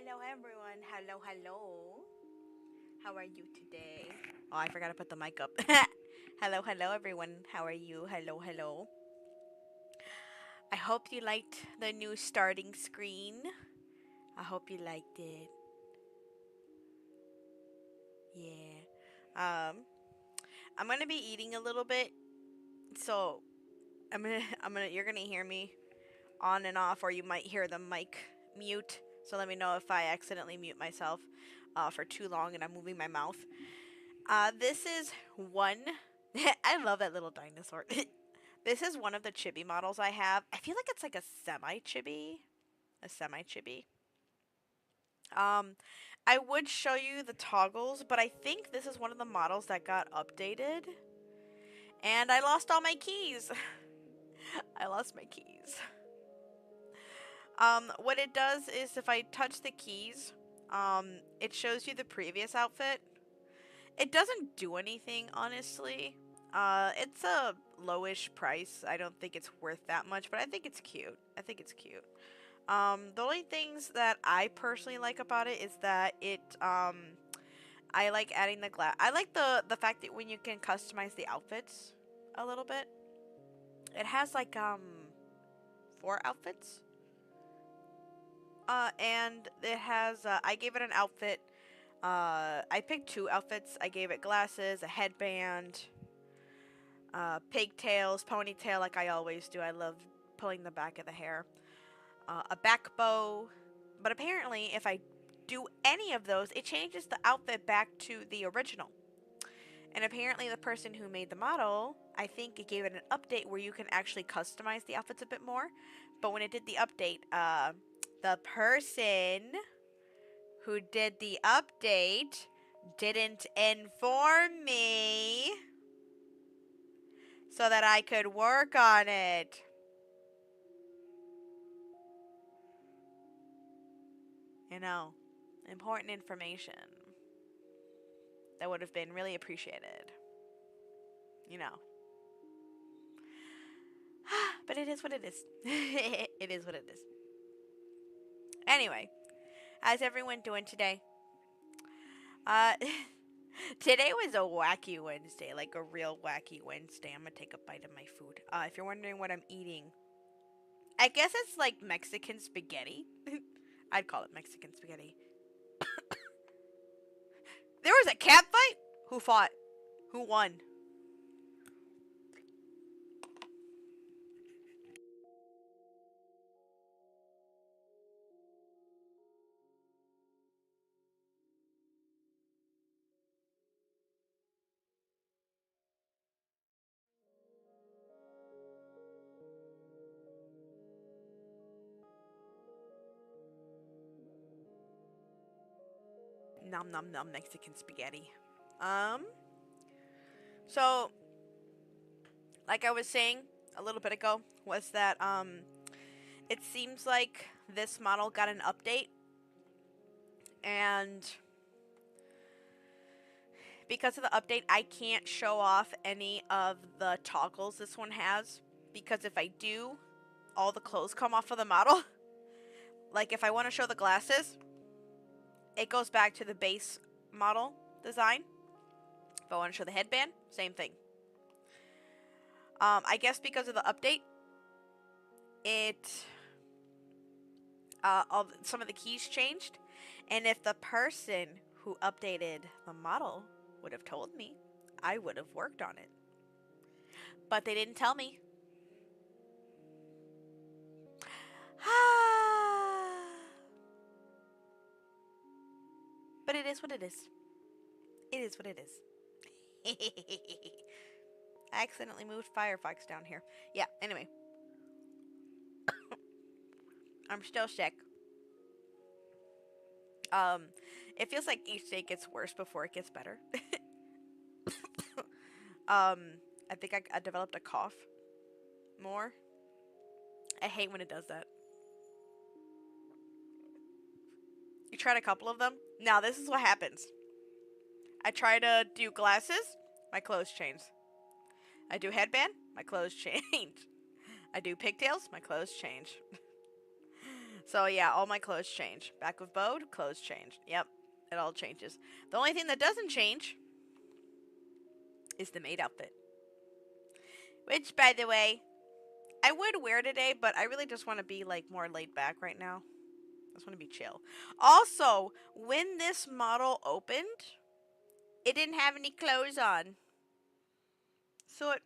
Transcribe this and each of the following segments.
Hello everyone. Hello, hello. How are you today? Oh, I forgot to put the mic up. Hello, hello everyone. How are you? Hello, hello. I hope you liked the new starting screen. I hope you liked it. Yeah. Um I'm going to be eating a little bit. So, you're going to hear me on and off, or you might hear the mic mute. So let me know if I accidentally mute myself for too long and I'm moving my mouth. This is one. I love that little dinosaur. This is one of the chibi models I have. I feel like it's like a semi chibi. A semi chibi. Um, I would show you the toggles, but I think this is one of the models that got updated. And I lost all my keys. I lost my keys. What it does is if I touch the keys, it shows you the previous outfit. It doesn't do anything, honestly. It's a lowish price. I don't think it's worth that much, but I think it's cute. I think it's cute. The only things that I personally like about it is that I like adding the glass. I like the fact that when you can customize the outfits a little bit. It has like 4 outfits. And it has I gave it an outfit. I picked 2 outfits. I gave it glasses, a headband, pigtails, ponytail, like I always do. I love pulling the back of the hair. A back bow. But apparently, if I do any of those, it changes the outfit back to the original. And apparently, the person who made the model, I think it gave it an update where you can actually customize the outfits a bit more. But when it did the update, the person who did the update didn't inform me so that I could work on it. You know, important information that would have been really appreciated. You know. But it is what it is. It is what it is. Anyway, how's everyone doing today? Uh, today was a wacky Wednesday, like a real wacky Wednesday. I'm gonna take a bite of my food. If you're wondering what I'm eating, I guess it's like Mexican spaghetti. I'd call it Mexican spaghetti. There was a cat fight? Who fought? Who won? Nom nom nom Mexican spaghetti. Um, so like I was saying a little bit ago, was that it seems like this model got an update, and because of the update, I can't show off any of the toggles this one has, because if I do, all the clothes come off of the model. Like if I want to show the glasses, it goes back to the base model design. If I want to show the headband, same thing. I guess because of the update, it some of the keys changed, and if the person who updated the model would have told me, I would have worked on it. But they didn't tell me. But it is what it is. It is what it is. I accidentally moved Firefox down here. Yeah, anyway. I'm still sick. Um, it feels like each day gets worse before it gets better. um, I think I developed a cough more. I hate when it does that. You tried a couple of them? Now, this is what happens. I try to do glasses, my clothes change. I do headband, my clothes change. I do pigtails, my clothes change. So yeah, all my clothes change. Back with Bode, clothes change. Yep, it all changes. The only thing that doesn't change is the maid outfit. Which, by the way, I would wear today, but I really just want to be like more laid back right now. I just want to be chill. Also, when this model opened, it didn't have any clothes on. So it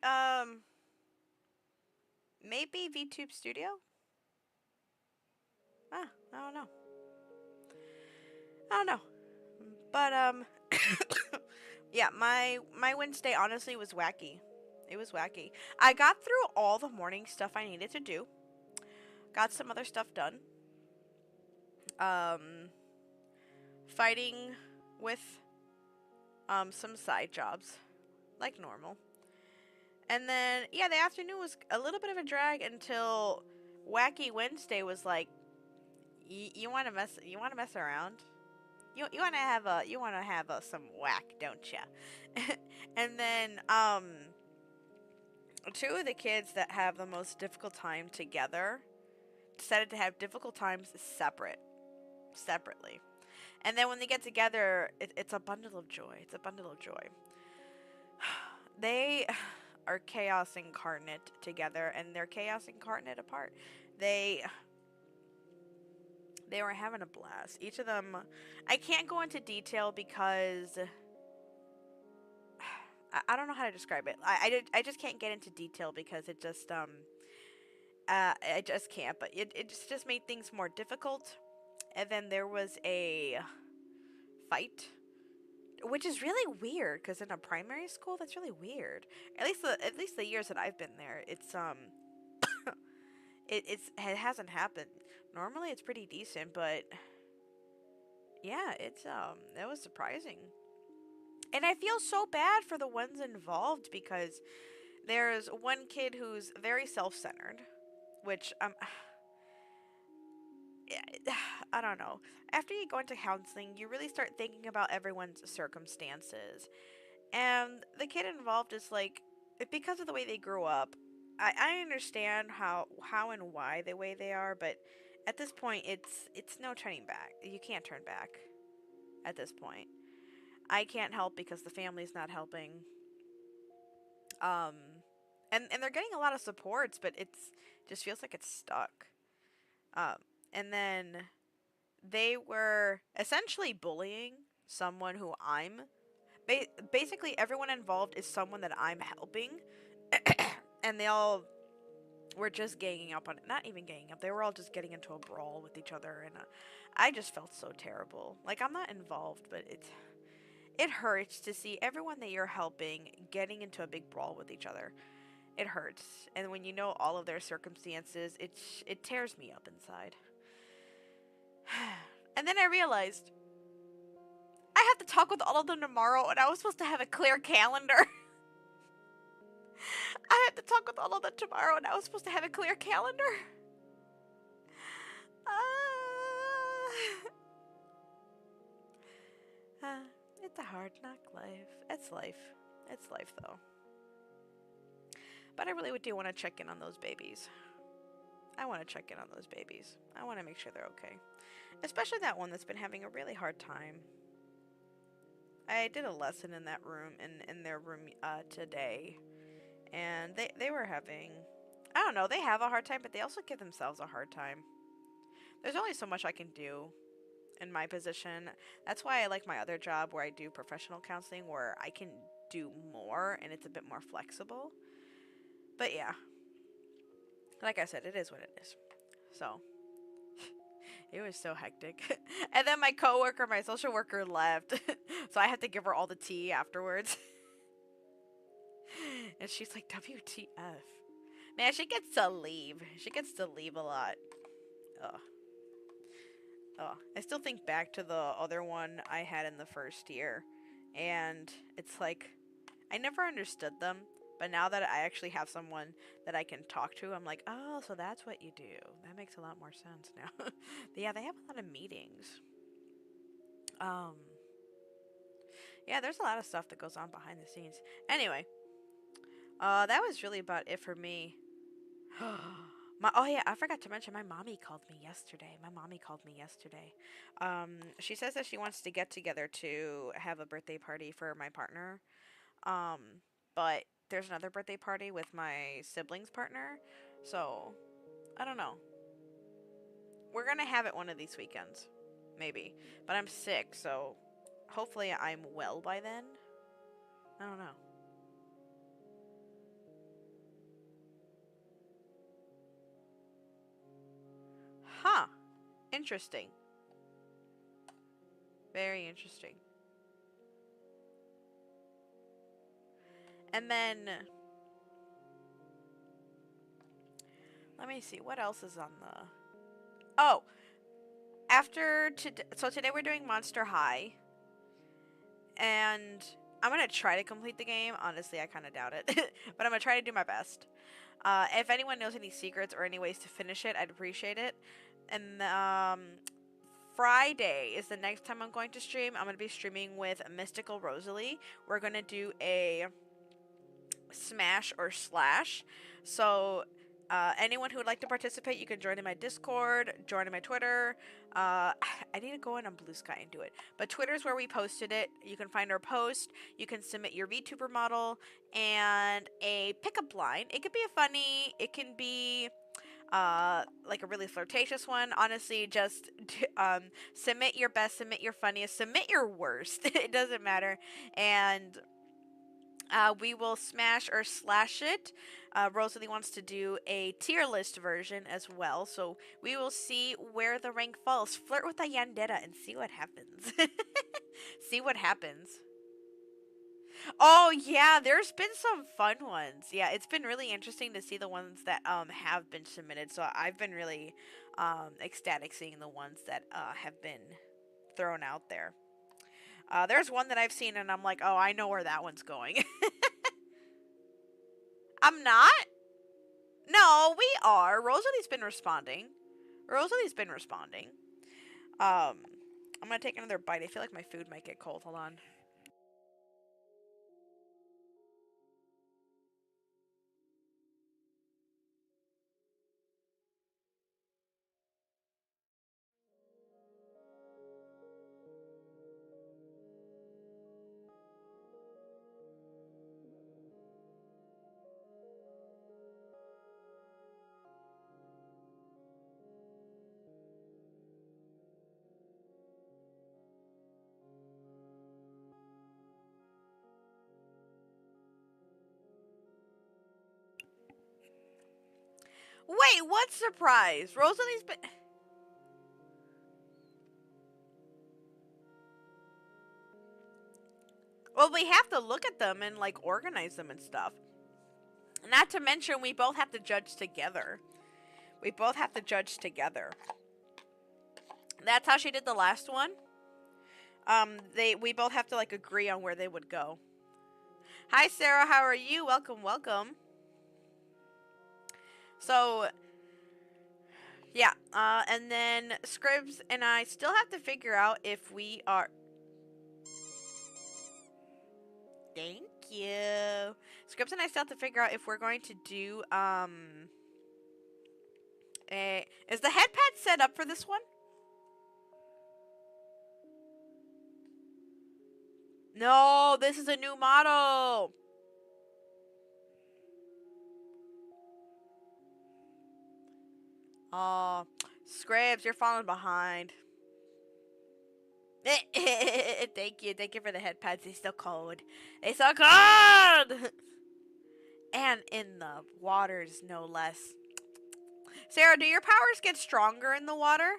maybe VTube Studio? I don't know. I don't know. But yeah, my Wednesday honestly was wacky. It was wacky. I got through all the morning stuff I needed to do. Got some other stuff done. Um Fighting with some side jobs like normal. And then yeah, the afternoon was a little bit of a drag until Wacky Wednesday was like, you want to mess around? You want to have some whack, don't you? And then two of the kids that have the most difficult time together decided to have difficult times separately. And then when they get together, it's a bundle of joy. It's a bundle of joy. They are chaos incarnate together, and they're chaos incarnate apart. They they were having a blast. Each of them, I can't go into detail because I don't know how to describe it. I just can't get into detail because it just I just can't. But it just made things more difficult. And then there was a fight, which is really weird because in a primary school that's really weird. At least the years that I've been there, it hasn't happened. Normally it's pretty decent, but yeah, it was surprising. And I feel so bad for the ones involved because there's one kid who's very self-centered, which I don't know. After you go into counseling, you really start thinking about everyone's circumstances. And the kid involved is like, because of the way they grew up, I understand how and why the way they are, but at this point it's no turning back. You can't turn back at this point. I can't help because the family's not helping. Um and they're getting a lot of supports, but it's just feels like it's stuck. Um and then they were essentially bullying someone who I'm basically everyone involved is someone that I'm helping. And they all were just ganging up on it. Not even ganging up. They were all just getting into a brawl with each other, and I just felt so terrible. Like I'm not involved, but it hurts to see everyone that you're helping getting into a big brawl with each other. It hurts, and when you know all of their circumstances, it tears me up inside. And then I realized I have to talk with all of them tomorrow, and I was supposed to have a clear calendar. I have to talk with all of them tomorrow, and I was supposed to have a clear calendar. It's a hard knock life. It's life. It's life, though. But I really do want to check in on those babies. I want to check in on those babies. I want to make sure they're okay. Especially that one that's been having a really hard time. I did a lesson in that room, in their room today. And they were having, I don't know, they have a hard time, but they also give themselves a hard time. There's only so much I can do in my position. That's why I like my other job where I do professional counseling, where I can do more and it's a bit more flexible. But yeah, like I said, it is what it is. So it was so hectic. And then my coworker, my social worker, left, so I had to give her all the tea afterwards. And she's like, "WTF?" Man, she gets to leave. She gets to leave a lot. Ugh. Oh, I still think back to the other one I had in the first year, and it's like I never understood them, but now that I actually have someone that I can talk to, I'm like, oh, so that's what you do. That makes a lot more sense now. But yeah, they have a lot of meetings. Um, yeah, there's a lot of stuff that goes on behind the scenes. Anyway, that was really about it for me. Oh yeah, I forgot to mention my mommy called me yesterday. My mommy called me yesterday. She says that she wants to get together to have a birthday party for my partner. Um, but there's another birthday party with my sibling's partner. So, I don't know. We're gonna have it one of these weekends. Maybe. But I'm sick, so hopefully I'm well by then. I don't know. Huh. Interesting. Very interesting. And then let me see what else is on the. Oh, after today. So today we're doing Monster High, and I'm gonna try to complete the game. Honestly, I kind of doubt it, but I'm gonna try to do my best. If anyone knows any secrets or any ways to finish it, I'd appreciate it. And Friday is the next time I'm going to stream. I'm going to be streaming with Mystical Rosalie. We're going to do a smash or slash. So anyone who would like to participate, you can join in my Discord, join in my Twitter. I need to go in on Blue Sky and do it. But Twitter's where we posted it. You can find our post. You can submit your VTuber model and a pickup line. It could be a funny. It can be like a really flirtatious one. Honestly, just submit your best, submit your funniest, submit your worst. It doesn't matter, and we will smash or slash it. Rosalie wants to do a tier list version as well, so we will see where the rank falls. Flirt with a yandera and see what happens. See what happens. Oh yeah, there's been some fun ones. Yeah, it's been really interesting to see the ones that have been submitted. So I've been really ecstatic seeing the ones that have been thrown out there. There's one that I've seen and I'm like, oh, I know where that one's going. I'm not. No, we are. Rosalie's been responding. Rosalie's been responding. I'm gonna take another bite. I feel like my food might get cold. Hold on. Wait, what surprise? Rosalie's been. Well, we have to look at them and like organize them and stuff. Not to mention, we both have to judge together. We both have to judge together. That's how she did the last one. We both have to like agree on where they would go. Hi, Sarah. How are you? Welcome, welcome. So, yeah. And then Scribs and I still have to figure out if we are. Thank you. Scribs and I still have to figure out if we're going to do is the headpad set up for this one? No, this is a new model. Oh, Scribs, you're falling behind. Thank you. Thank you for the headpads. They're so cold. They're so cold! And in the waters, no less. Sarah, do your powers get stronger in the water?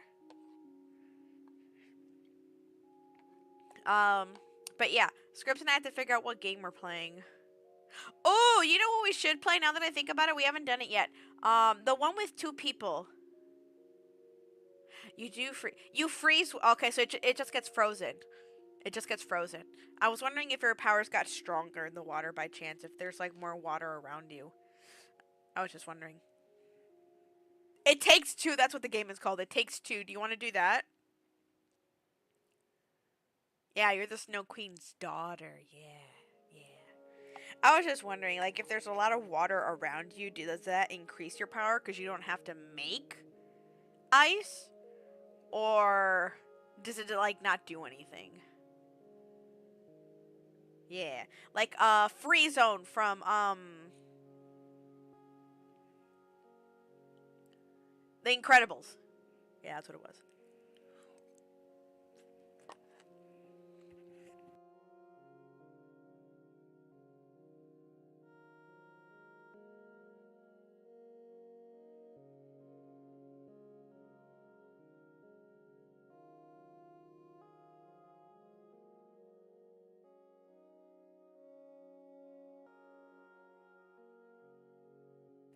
Um, but yeah, Scripts and I have to figure out what game we're playing. Oh, you know what we should play now that I think about it? We haven't done it yet. The one with two people. You do you freeze. Okay, so it just gets frozen. It just gets frozen. I was wondering if your powers got stronger in the water by chance, if there's like more water around you. I was just wondering. It takes two. That's what the game is called. It takes two. Do you want to do that? Yeah, you're the Snow Queen's daughter. Yeah, yeah. I was just wondering, like, if there's a lot of water around you, does that increase your power because you don't have to make ice? Or does it, like, not do anything? Yeah. Like, Free Zone from, The Incredibles. Yeah, that's what it was.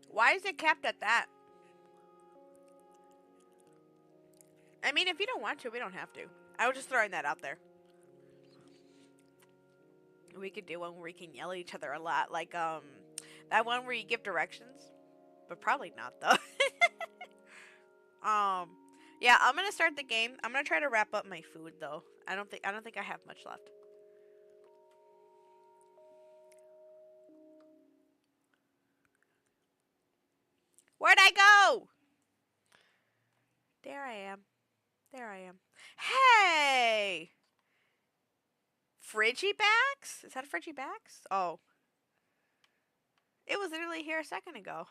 Why is it capped at that? I mean, if you don't want to, we don't have to. I was just throwing that out there. We could do one where we can yell at each other a lot, like that one where you give directions, but probably not though. um, yeah, I'm gonna start the game. I'm gonna try to wrap up my food though. I don't think I have much left. Where'd I go? There I am. There I am. Hey, Frigibacks? Is that a Frigibacks? Oh, it was literally here a second ago.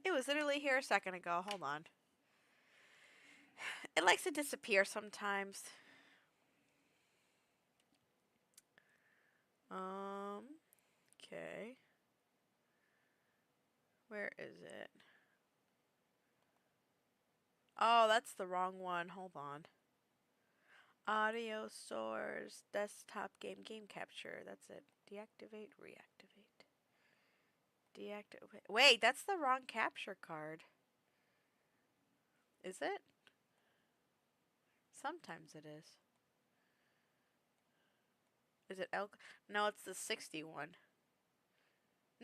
It was literally here a second ago. Hold on. It likes to disappear sometimes. Okay. Where is it? Oh, that's the wrong one. Hold on. Audio source, desktop game capture. That's it. Deactivate, reactivate. Deactivate. Wait, that's the wrong capture card. Is it? Sometimes it is. Is it L? No, it's the 61.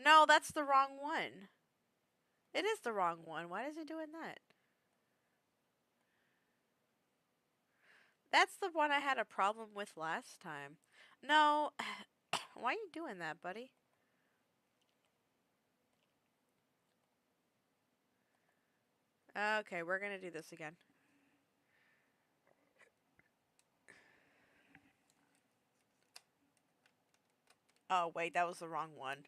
No, that's the wrong one. It is the wrong one. Why is it doing that? That's the one I had a problem with last time. No. Why are you doing that, buddy? Okay, we're gonna do this again. Oh, wait, that was the wrong one.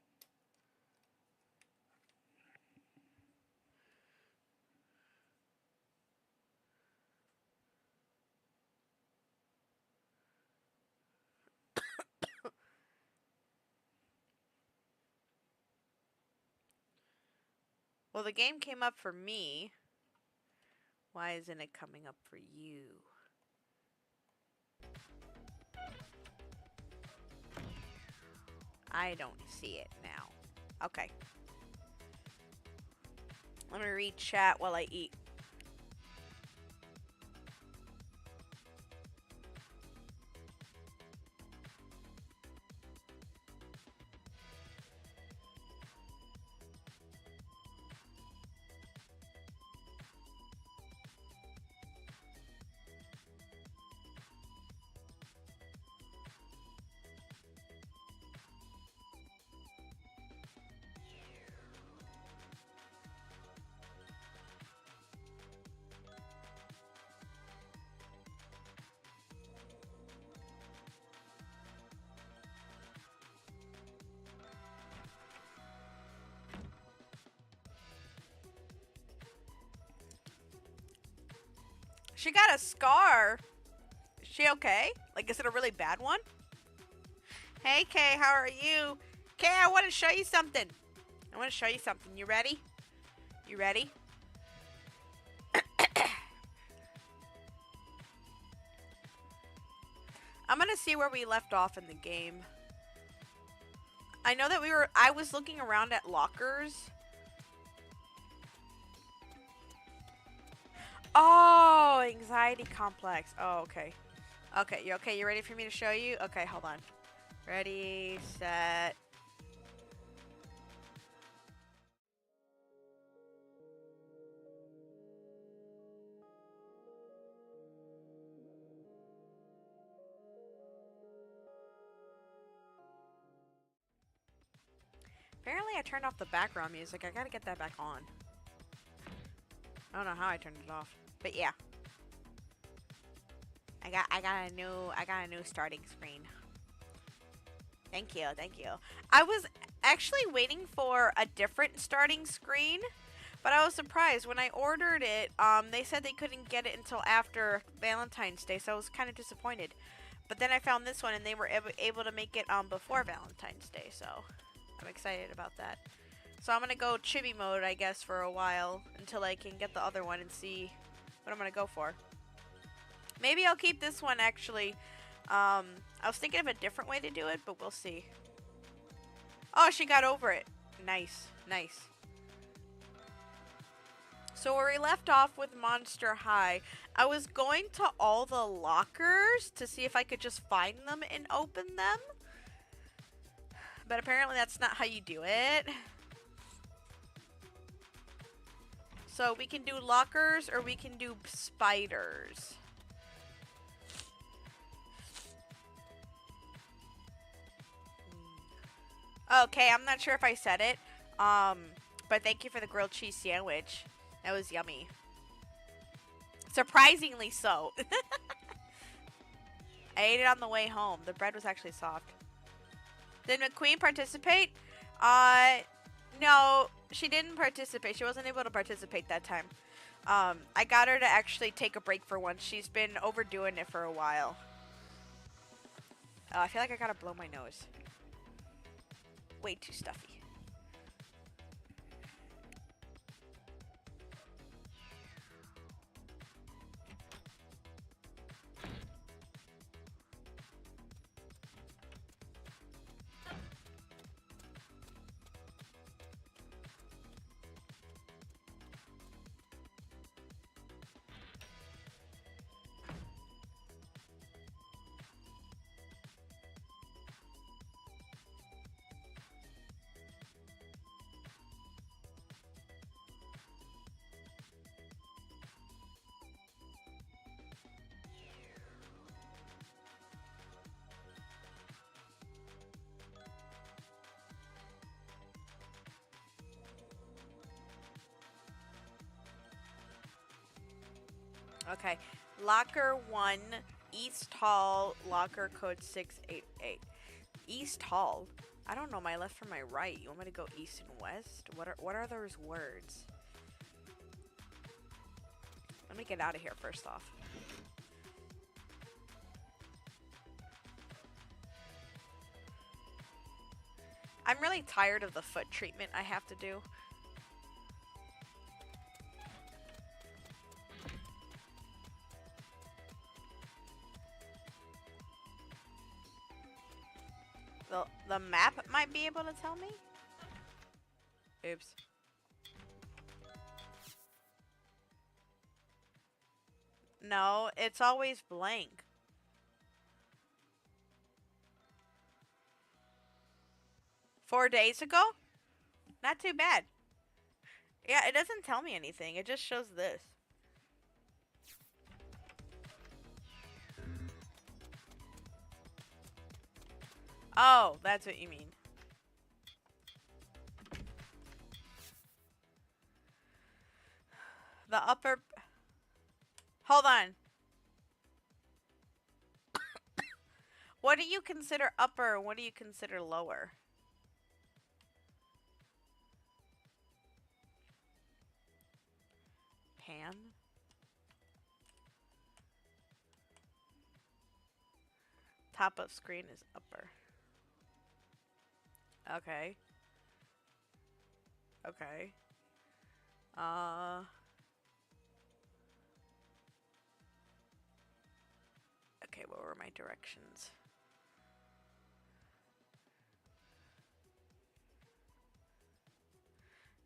Well, the game came up for me. Why isn't it coming up for you? I don't see it now. Okay. Let me read chat while I eat. She got a scar. Is she okay? Like, is it a really bad one? Hey, Kay, how are you? Kay, I want to show you something. I want to show you something. You ready? You ready? I'm gonna see where we left off in the game. I know that I was looking around at lockers. Oh, anxiety complex. Oh, okay. Okay, you okay? You ready for me to show you? Okay, hold on. Ready, set. Apparently I turned off the background music. I gotta get that back on. I don't know how I turned it off. But yeah. I got a new starting screen. Thank you, thank you. I was actually waiting for a different starting screen, but I was surprised when I ordered it. They said they couldn't get it until after Valentine's Day, so I was kind of disappointed. But then I found this one, and they were able to make it before Valentine's Day, so I'm excited about that. So I'm gonna go chibi mode, I guess, for a while until I can get the other one and see what I'm gonna go for. Maybe I'll keep this one actually. I was thinking of a different way to do it, but we'll see. Oh, she got over it. Nice, nice. So where we left off with Monster High, I was going to all the lockers to see if I could just find them and open them. But apparently that's not how you do it. So we can do lockers or we can do spiders. Okay, I'm not sure if I said it. But thank you for the grilled cheese sandwich. That was yummy. Surprisingly so. I ate it on the way home. The bread was actually soft. Did McQueen participate? No, she didn't participate. She wasn't able to participate that time. I got her to actually take a break for once. She's been overdoing it for a while. I feel like I gotta blow my nose. Way too stuffy. Okay, locker 1, East Hall, locker code 688. East Hall? I don't know my left from my right. You want me to go east and west? What are those words? Let me get out of here first off. I'm really tired of the foot treatment I have to do. The map might be able to tell me? Oops. No, it's always blank. Four days ago? Not too bad. Yeah, it doesn't tell me anything. It just shows this. Oh, that's what you mean. The upper... Hold on. What do you consider upper and what do you consider lower? Pan? Top of screen is upper. Okay. Okay. Okay, what were my directions?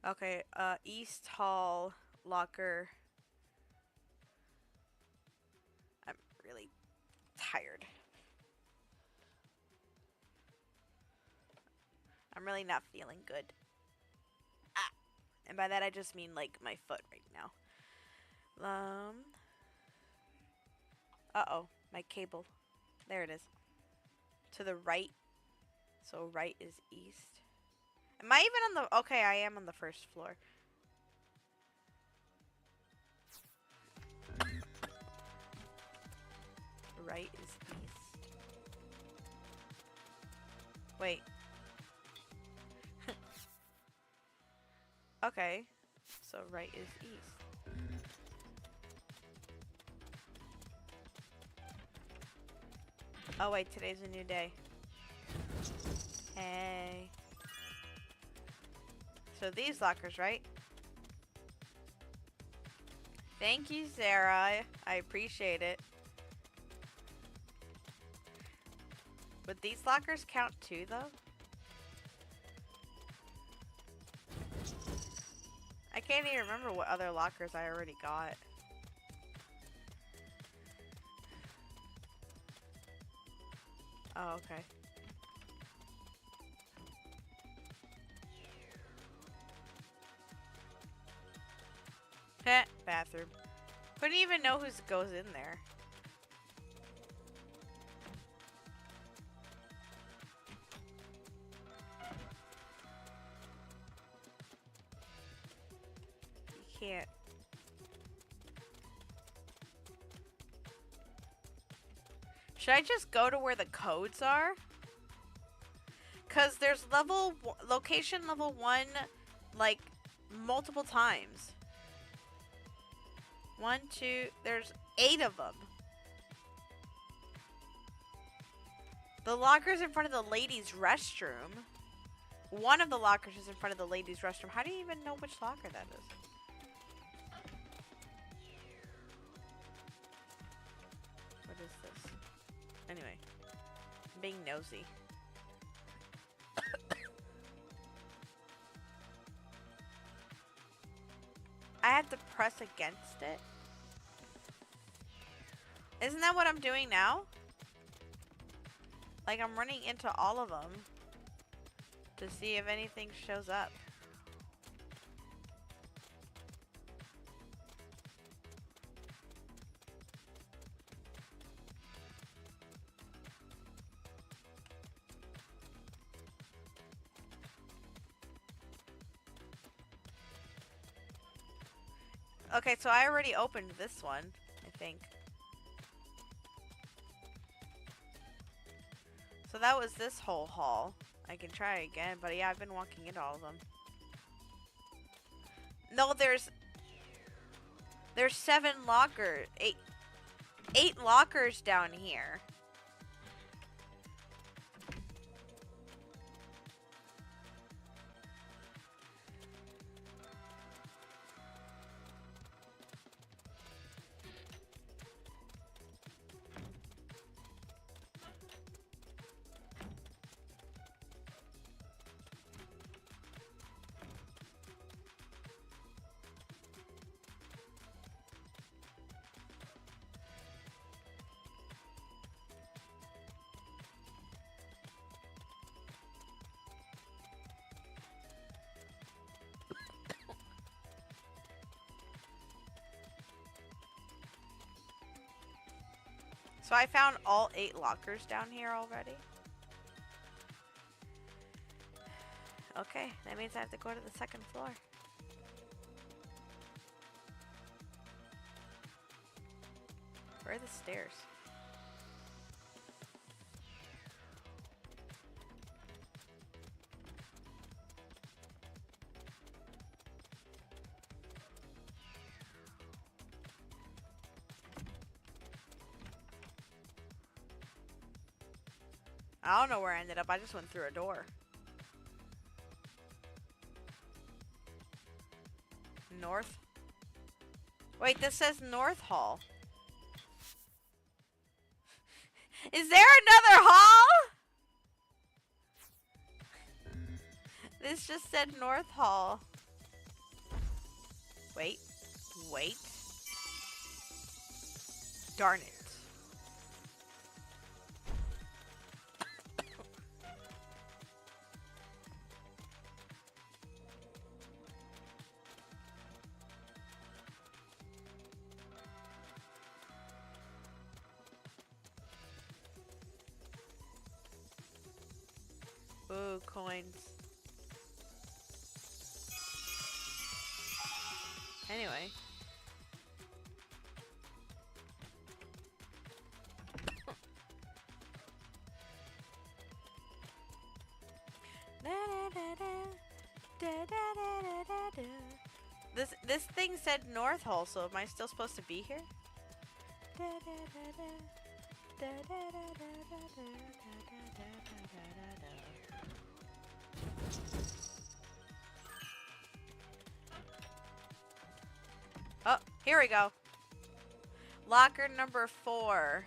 Okay, East Hall, locker. I'm really tired. I'm really not feeling good. Ah! And by that I just mean like my foot right now. Uh-oh, my cable. There it is. To the right. So right is east. Am I even on the... Okay, I am on the first floor. Right is east. Wait. Okay. So right is east. Oh wait, today's a new day. Hey. So these lockers, right? Thank you, Sarah. I appreciate it. Would these lockers count too, though? I can't even remember what other lockers I already got. Oh, okay. Heh, bathroom. Couldn't even know who goes in there. You can't. Should I just go to where the codes are? Cause there's location level 1, like, multiple times. 1, 2, there's 8 of them. The locker's in front of the ladies' restroom. One of the lockers is in front of the ladies' restroom. How do you even know which locker that is? What is this? Anyway, I'm being nosy. I have to press against it. Isn't that what I'm doing now? Like, I'm running into all of them to see if anything shows up. Okay, so I already opened this one, I think. So that was this whole hall. I can try again, but yeah, I've been walking into all of them. No, there's 7 lockers. 8 lockers down here. So I found all 8 lockers down here already. Okay, that means I have to go to the 2nd floor. Where are the stairs? I don't know where I ended up. I just went through a door. North? Wait, this says North Hall. Is there another hall? This just said North Hall. Wait. Wait. Darn it. Ooh, coins. Anyway. This thing said North Hall, so am I still supposed to be here? Oh, here we go. Locker number 4.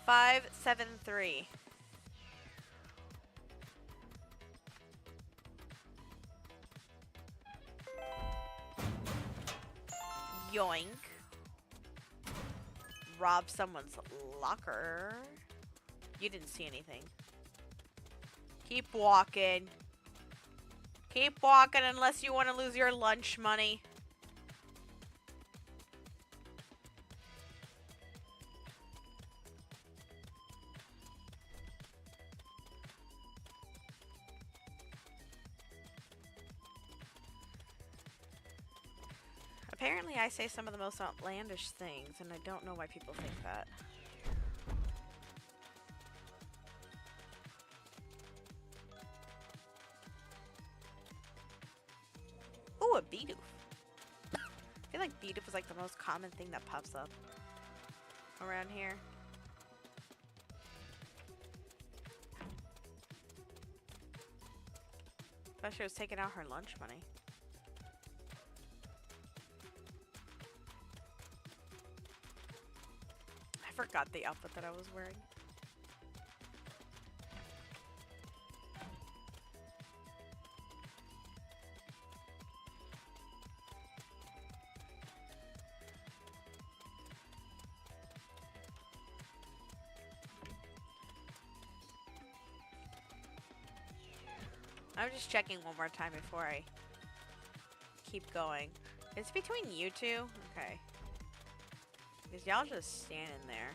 573. Yoink. Rob someone's locker. You didn't see anything. Keep walking. Keep walking unless you want to lose your lunch money. Apparently I say some of the most outlandish things, and I don't know why people think that. Ooh, a Bidoof. I feel like Bidoof is like the most common thing that pops up around here. Thought she was taking out her lunch money. I forgot the outfit that I was wearing. I'm just checking one more time before I keep going. It's between you two? Okay. Because y'all just standing there.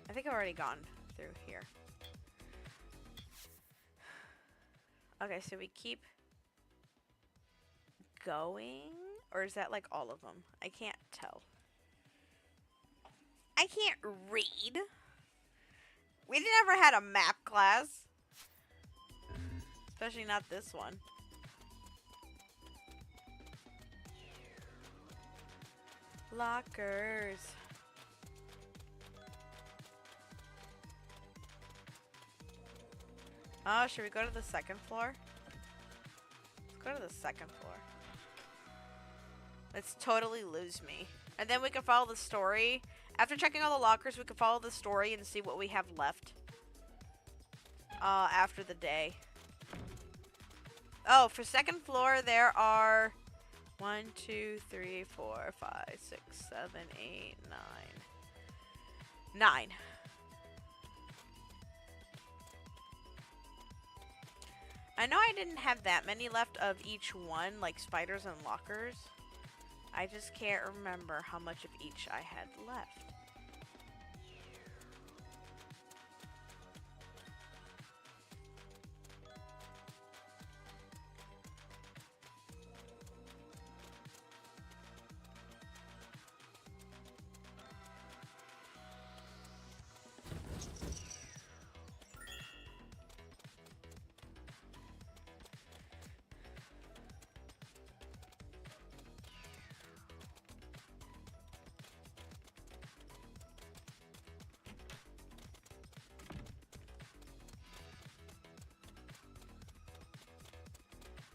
I think I've already gone through here. Okay, so we keep going? Or is that like all of them? I can't tell. I can't read. We never had a map class. Especially not this one. Lockers. Oh, should we go to the second floor? Let's go to the second floor. Let's totally lose me. And then we can follow the story. After checking all the lockers, we can follow the story and see what we have left. After the day. Oh, for second floor, there are 1, 2, 3, 4, 5, 6, 7, 8, 9. 9. I know I didn't have that many left of each one, like spiders and lockers. I just can't remember how much of each I had left.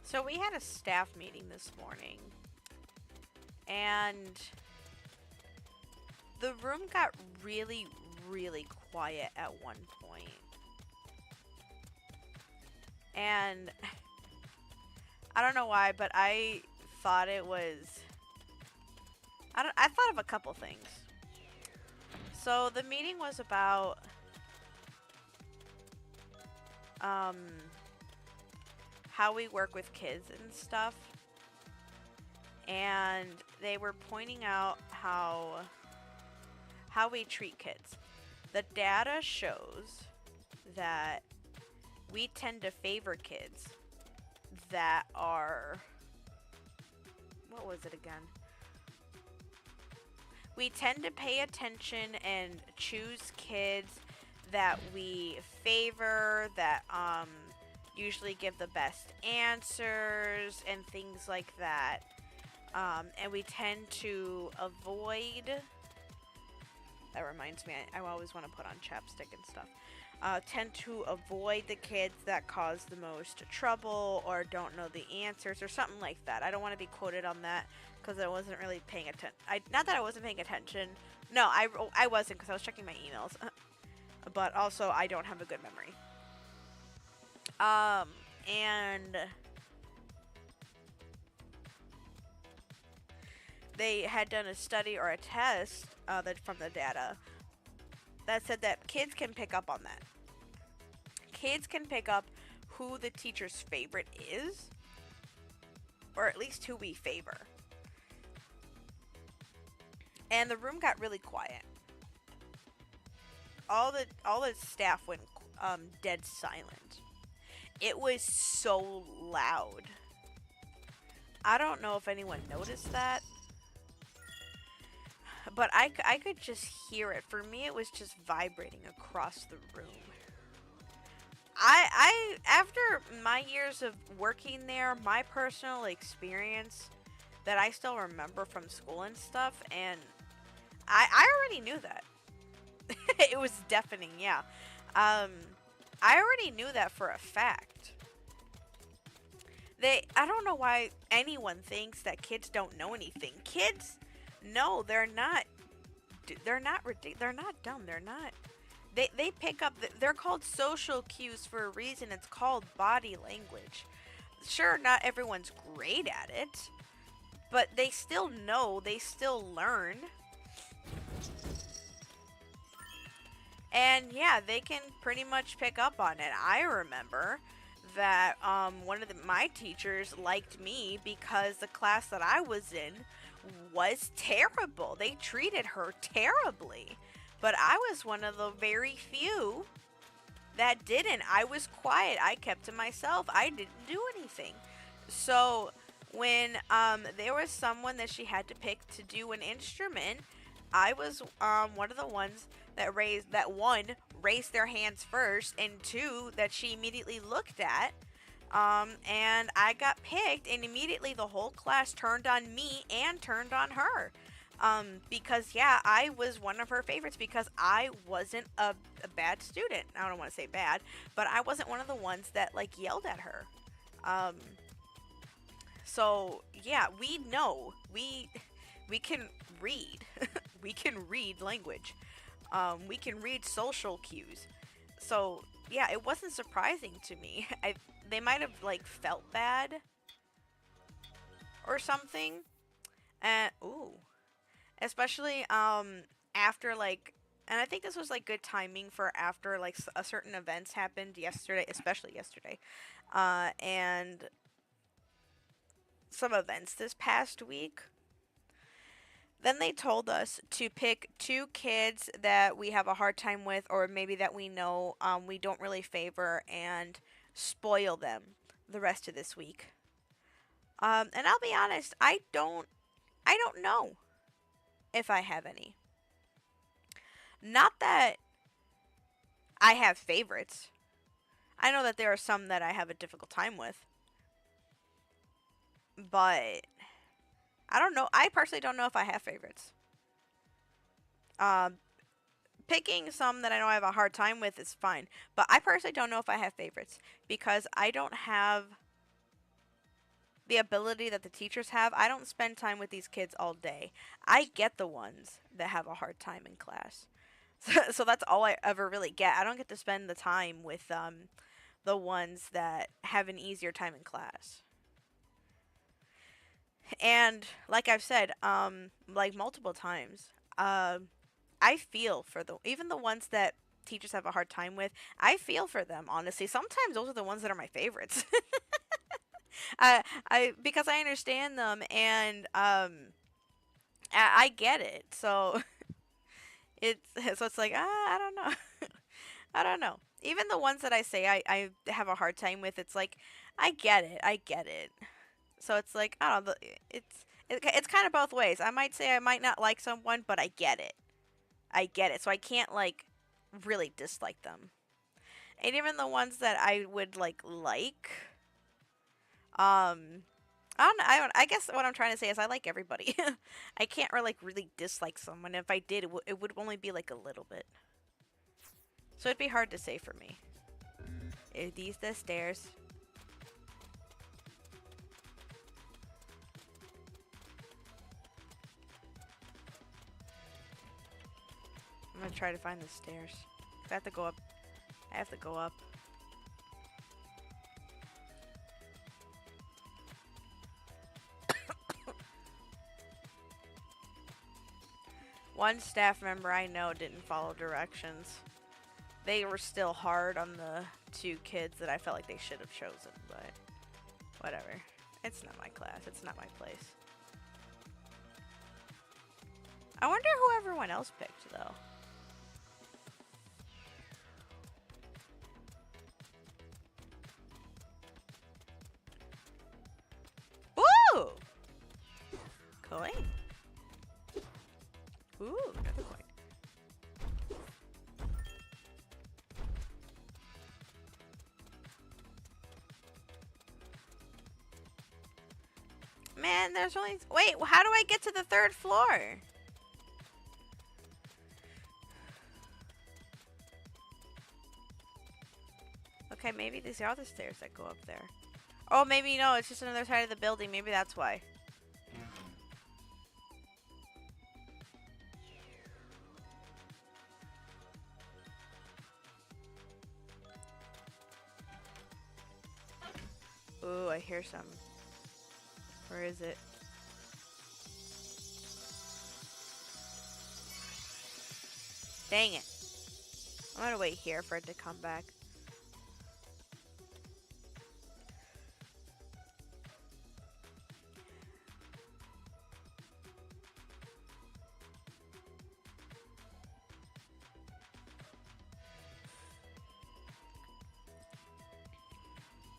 So we had a staff meeting this morning, and the room got really, really quiet at one point. And I don't know why, but I thought it was... I thought of a couple things. So the meeting was about um how we work with kids and stuff, and they were pointing out how we treat kids. The data shows that we tend to favor kids that are, what was it again? We tend to pay attention and choose kids that we favor, that usually give the best answers and things like that. And we tend to avoid. That reminds me, I always want to put on chapstick and stuff. Tend to avoid the kids that cause the most trouble or don't know the answers or something like that. I don't want to be quoted on that because I wasn't really paying attention. Not that I wasn't paying attention. No, I wasn't because I was checking my emails. But also, I don't have a good memory. And they had done a study or a test from the data that said that kids can pick up on that. Kids can pick up who the teacher's favorite is, or at least who we favor. And the room got really quiet. All the staff went dead silent. It was so loud. I don't know if anyone noticed that, but I could just hear it. For me, it was just vibrating across the room. I after my years of working there, my personal experience that I still remember from school and stuff, and I already knew that. It was deafening, yeah. I already knew that for a fact. I don't know why anyone thinks that kids don't know anything. Kids, no, they're not dumb. They're not. They pick up, they're called social cues for a reason. It's called body language. Sure, not everyone's great at it, but they still know, they still learn. And yeah, they can pretty much pick up on it. I remember that one of my teachers liked me because the class that I was in was terrible. They treated her terribly. But I was one of the very few that didn't. I was quiet. I kept to myself. I didn't do anything. So when there was someone that she had to pick to do an instrument, I was one of the ones that raised their hands first, and two that she immediately looked at. And I got picked, and immediately the whole class turned on me and turned on her. Because yeah, I was one of her favorites because I wasn't a bad student. I don't want to say bad, but I wasn't one of the ones that like yelled at her. So yeah, we know, we can read. We can read language. We can read social cues. So yeah, it wasn't surprising to me. They might have like felt bad or something. And especially after like, and I think this was like good timing for after like a certain events happened yesterday, especially yesterday, and some events this past week. Then they told us to pick two kids that we have a hard time with, or maybe that we know we don't really favor, and spoil them the rest of this week. And I'll be honest, I don't know if I have any. Not that I have favorites. I know that there are some that I have a difficult time with. But I don't know. I personally don't know if I have favorites. Picking some that I know I have a hard time with is fine. But I personally don't know if I have favorites. Because I don't have the ability that the teachers have. I don't spend time with these kids all day. I get the ones that have a hard time in class. So that's all I ever really get. I don't get to spend the time with the ones that have an easier time in class. And like I've said, like multiple times, I I feel for the even the ones that teachers have a hard time with. I feel for them, honestly. Sometimes those are the ones that are my favorites. I because I understand them, and I get it. So it's like I don't know. I don't know. Even the ones that I say I have a hard time with, it's like I get it. I get it. So it's like I don't know. It's kind of both ways. I might say I might not like someone, but I get it. I get it. So I can't like really dislike them. And even the ones that I would I guess what I'm trying to say is I like everybody. I can't really dislike someone. If I did, it would only be like a little bit. So it'd be hard to say for me. Are these the stairs? I'm gonna try to find the stairs. I have to go up. I have to go up. One staff member I know didn't follow directions. They were still hard on the two kids that I felt like they should have chosen, but whatever. It's not my class. It's not my place. I wonder who everyone else picked, though. Ooh! Coin. Ooh, another coin. Man, there's only... Wait, how do I get to the third floor? Okay, maybe these are the stairs that go up there. Oh, maybe no, it's just another side of the building. Maybe that's why. Ooh, I hear some. Where is it? Dang it. I'm gonna wait here for it to come back.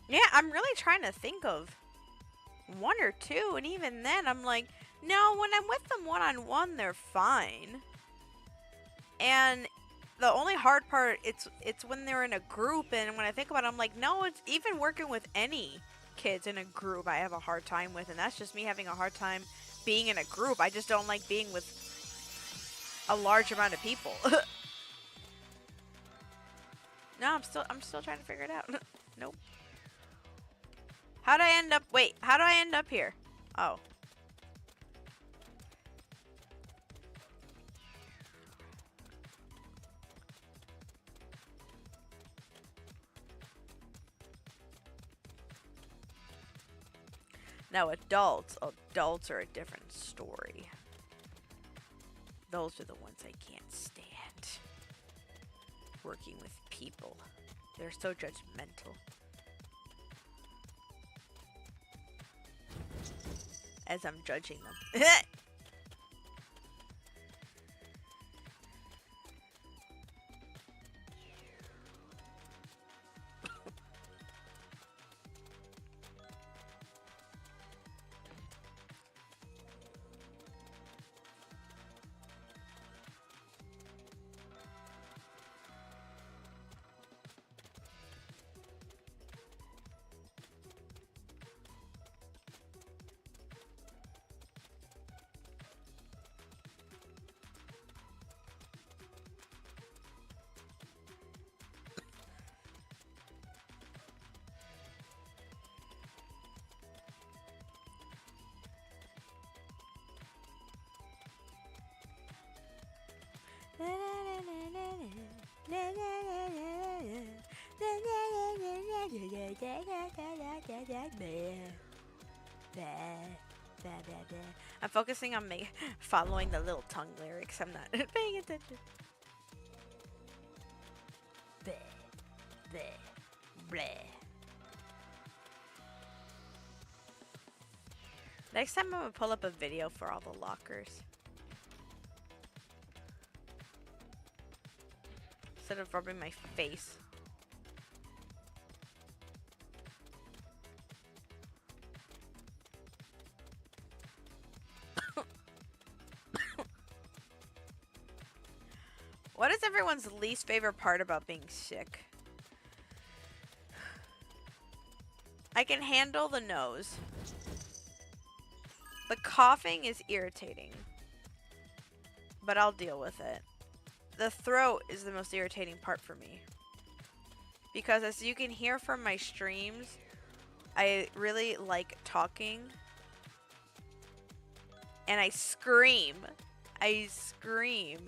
Yeah, I'm really trying to think of one or two, and even then I'm like, no, when I'm with them one-on-one, they're fine. And the only hard part, it's when they're in a group, and when I think about it, I'm like, no, it's even working with any kids in a group I have a hard time with, and that's just me having a hard time being in a group. I just don't like being with a large amount of people. No, I'm still trying to figure it out. Nope. How'd I end up? Wait, how do I end up here? Oh. Now adults are a different story. Those are the ones I can't stand. Working with people. They're so judgmental. As I'm judging them. Da, da, da. I'm focusing on following the little tongue lyrics. I'm not paying attention. Bleh, bleh, bleh. Next time I'm gonna pull up a video for all the lockers. Instead of rubbing my face. What is everyone's least favorite part about being sick? I can handle the nose. The coughing is irritating. But I'll deal with it. The throat is the most irritating part for me. Because as you can hear from my streams, I really like talking. And I scream. I scream.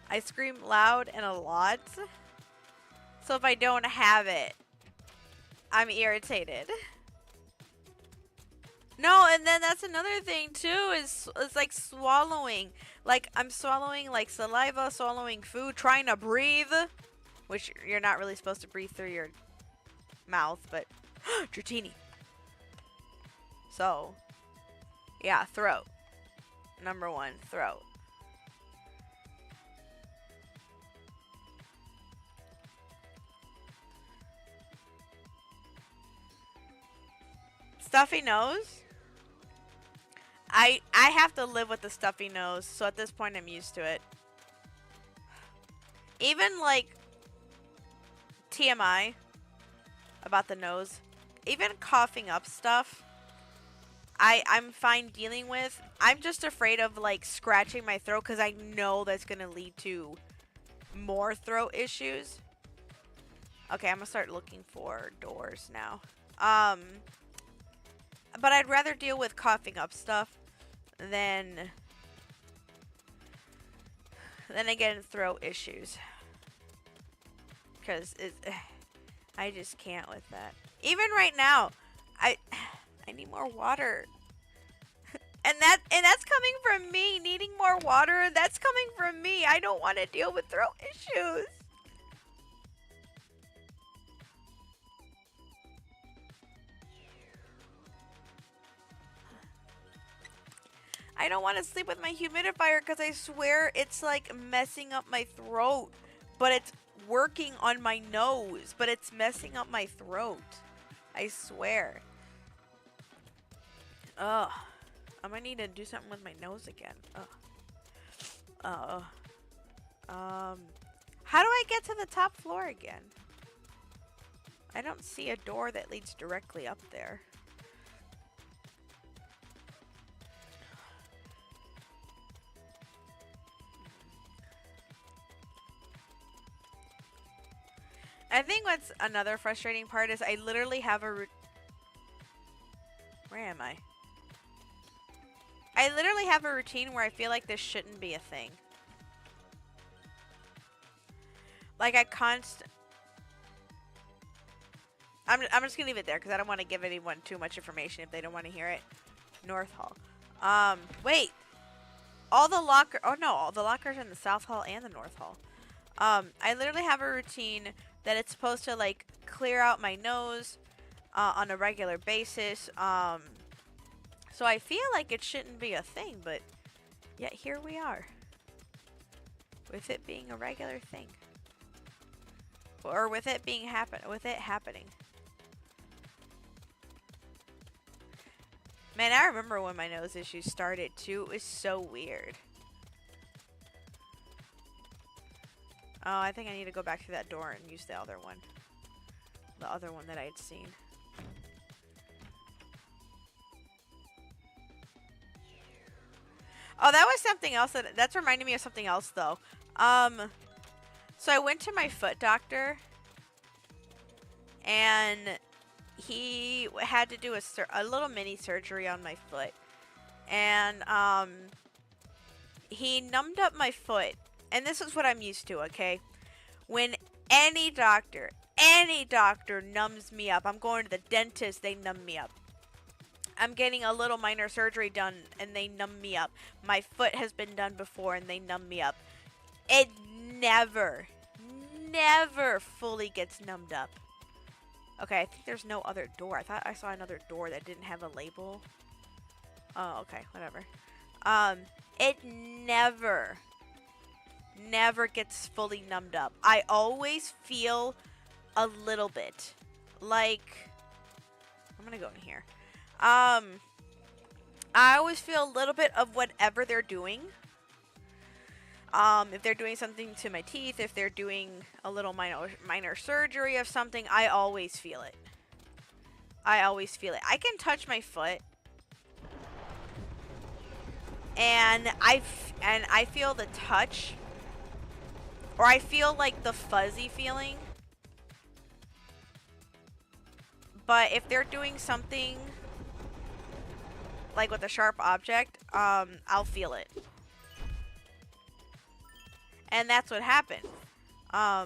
I scream loud and a lot. So if I don't have it, I'm irritated. No, and then that's another thing too, is it's like swallowing. Like I'm swallowing like saliva, swallowing food, trying to breathe. Which you're not really supposed to breathe through your mouth, but Dratini. So yeah, throat. Number one, throat. Stuffy nose? I have to live with the stuffy nose, so at this point I'm used to it. Even like TMI about the nose, even coughing up stuff, I'm fine dealing with. I'm just afraid of like scratching my throat because I know that's gonna lead to more throat issues. Okay, I'm gonna start looking for doors now. But I'd rather deal with coughing up stuff than again throat issues. Because I just can't with that. Even right now, I need more water. and that's coming from me needing more water. That's coming from me. I don't want to deal with throat issues. I don't want to sleep with my humidifier because I swear it's like messing up my throat. But it's working on my nose. But it's messing up my throat. I swear. Ugh. I might need to do something with my nose again. Ugh. How do I get to the top floor again? I don't see a door that leads directly up there. I think what's another frustrating part is I literally have a where am I? I literally have a routine where I feel like this shouldn't be a thing. Like I'm just gonna leave it there because I don't want to give anyone too much information if they don't want to hear it. North Hall. Wait. All the lockers are in the South Hall and the North Hall. I literally have a routine that it's supposed to like clear out my nose on a regular basis. So I feel like it shouldn't be a thing, but yet here we are with it being a regular thing, or with it being happening. Man, I remember when my nose issues started too. It was so weird. Oh, I think I need to go back to that door and use the other one. The other one that I had seen. Oh, that was something else. That's reminding me of something else, though. So I went to my foot doctor. And he had to do a little mini surgery on my foot. And, he numbed up my foot. And this is what I'm used to, okay? When any doctor, Any doctor numbs me up. I'm going to the dentist, they numb me up. I'm getting a little minor surgery done and they numb me up. My foot has been done before and they numb me up. It never fully gets numbed up. Okay, I think there's no other door. I thought I saw another door that didn't have a label. Oh, okay, whatever. It never gets fully numbed up. I always feel a little bit. Like, I'm gonna go in here. I always feel a little bit of whatever they're doing. If they're doing something to my teeth, if they're doing a little minor surgery of something, I always feel it. I always feel it. I can touch my foot, and I feel the touch, or I feel like the fuzzy feeling. But if they're doing something like with a sharp object, I'll feel it. And that's what happened. I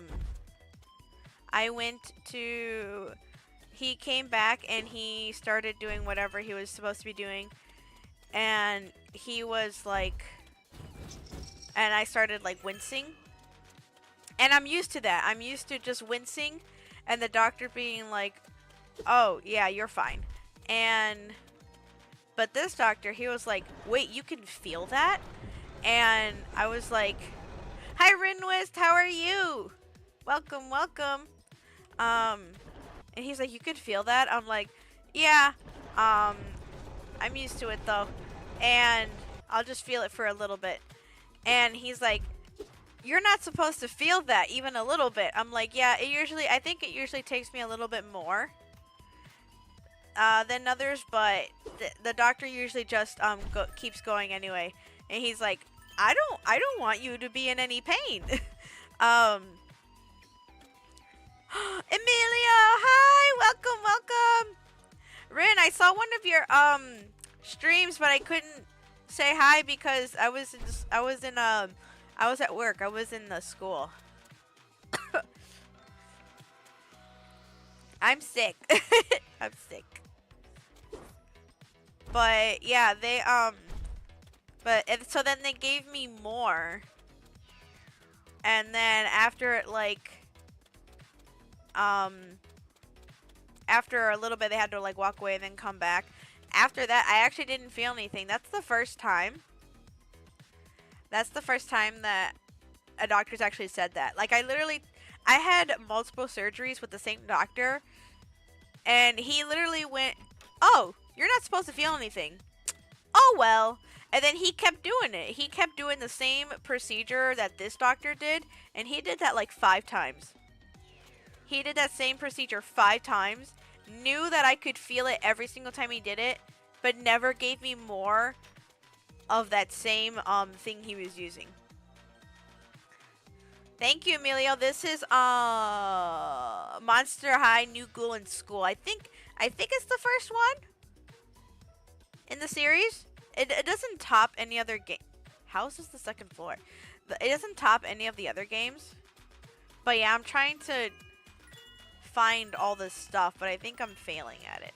went to... He came back and he started doing whatever he was supposed to be doing. And he was like... And I started like wincing. And I'm used to that. I'm used to just wincing. And the doctor being like, oh, yeah, you're fine. But this doctor, he was like, wait, you can feel that? And I was like... Hi, Rinwist, how are you? Welcome, welcome. And he's like, you could feel that? I'm like, yeah, I'm used to it though. And I'll just feel it for a little bit. And he's like, you're not supposed to feel that even a little bit. I'm like, yeah, I think it usually takes me a little bit more than others, but the doctor usually just keeps going anyway. And he's like, I don't want you to be in any pain. Emilio, hi, welcome. Rin, I saw one of your streams, but I couldn't say hi because I was at work. I was in the school. I'm sick. I'm sick. But yeah, they so then they gave me more. And then after it, like, after a little bit, they had to, like, walk away and then come back. After that, I actually didn't feel anything. That's the first time. That's the first time that a doctor's actually said that. Like, I had multiple surgeries with the same doctor. And he literally went, oh, you're not supposed to feel anything. Oh, well. And then he kept doing it. He kept doing the same procedure that this doctor did. And he did that like 5 times. He did that same procedure 5 times. Knew that I could feel it every single time he did it. But never gave me more of that same thing he was using. Thank you, Emilio. This is Monster High New Ghoul in School. I think it's the first one in the series. It doesn't top any other game. House is the second floor. It doesn't top any of the other games. But yeah, I'm trying to find all this stuff, but I think I'm failing at it.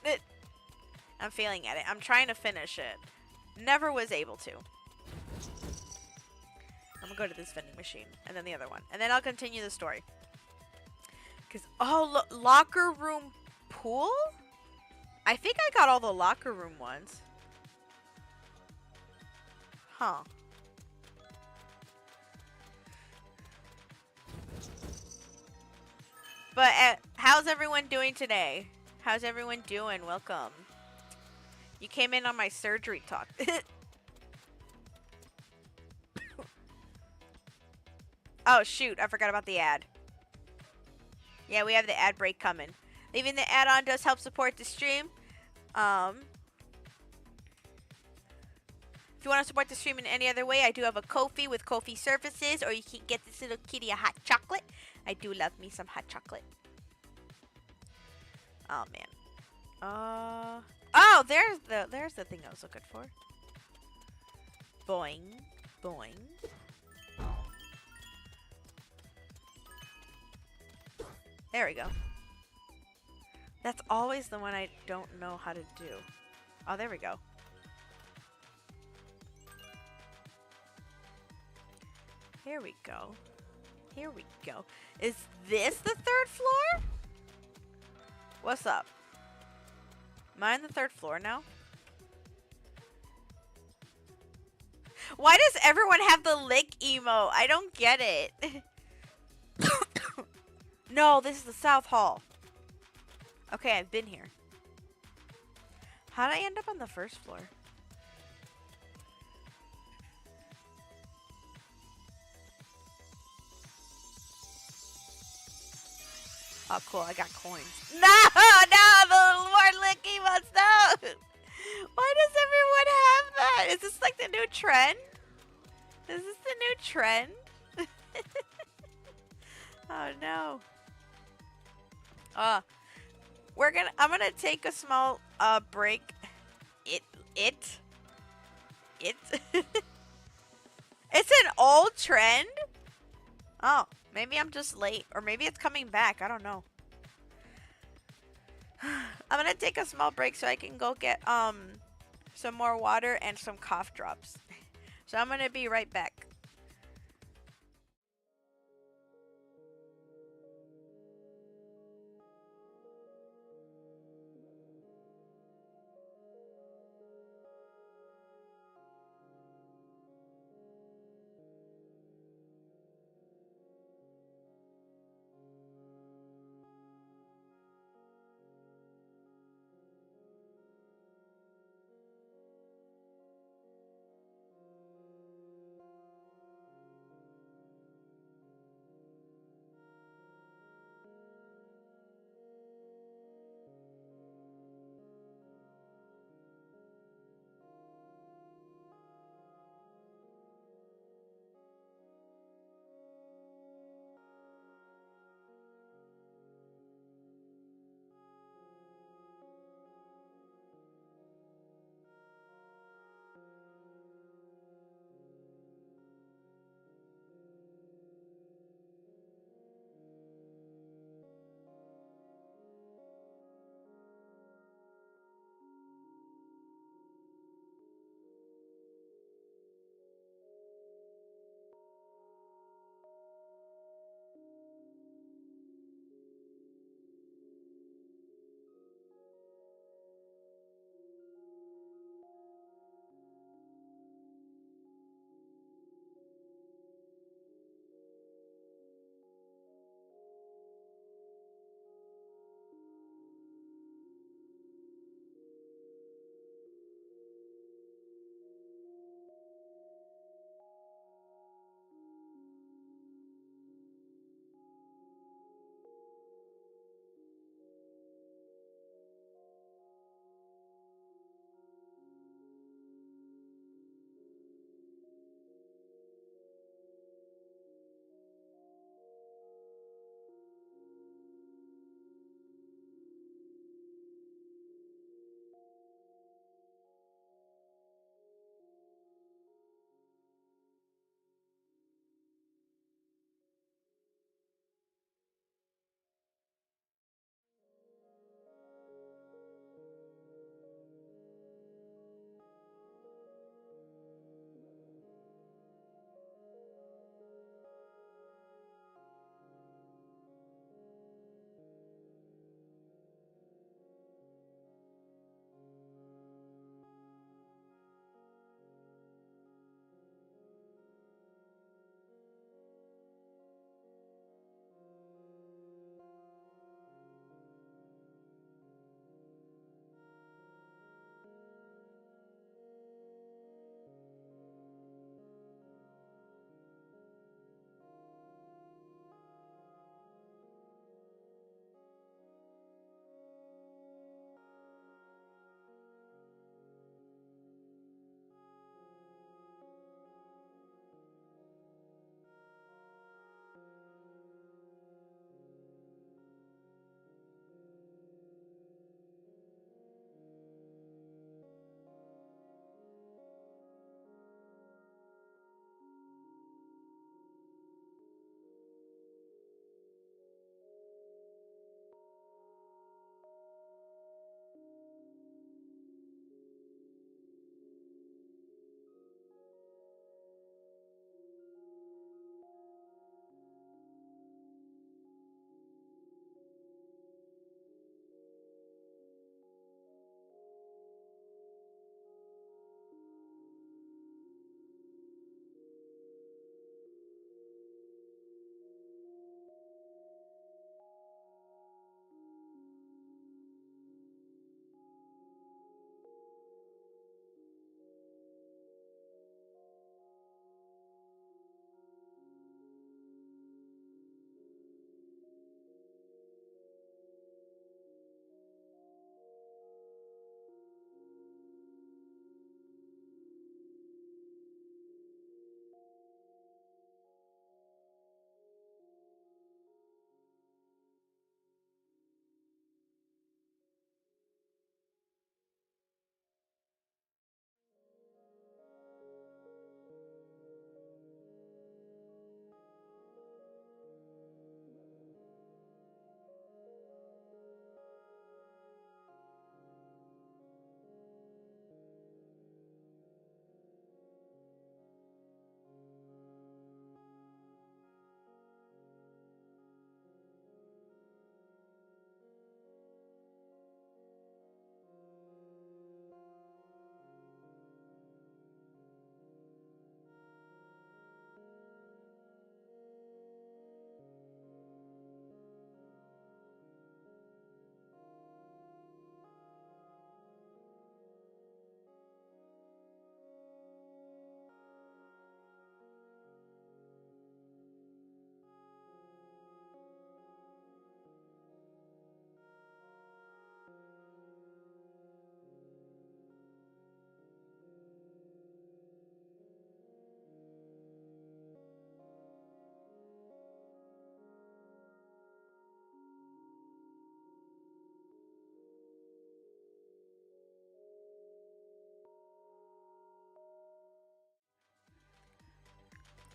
I'm failing at it. I'm trying to finish it. Never was able to. I'm gonna go to this vending machine, and then the other one. And then I'll continue the story. Because, oh, locker room pool? I think I got all the locker room ones. Huh. But how's everyone doing today? How's everyone doing? Welcome. You came in on my surgery talk. Oh, shoot. I forgot about the ad. Yeah, we have the ad break coming. Leaving the ad on does help support the stream. If you want to support the stream in any other way, I do have a Ko-fi with Ko-fi services, or you can get this little kitty a hot chocolate. I do love me some hot chocolate. Oh, man. Oh, there's the thing I was looking for. Boing. Boing. There we go. That's always the one I don't know how to do. Oh, there we go. Here we go. Here we go. Is this the third floor? What's up? Am I on the third floor now? Why does everyone have the lick emo? I don't get it. No, this is the South Hall. Okay, I've been here. How did I end up on the first floor? Oh, cool. I got coins. No, no, the more lick emotes. No. Why does everyone have that? Is this like the new trend? Is this the new trend? Oh no. I'm gonna take a small break. It's an old trend? Oh, maybe I'm just late. Or maybe it's coming back. I don't know. I'm gonna take a small break so I can go get some more water and some cough drops. So I'm gonna be right back.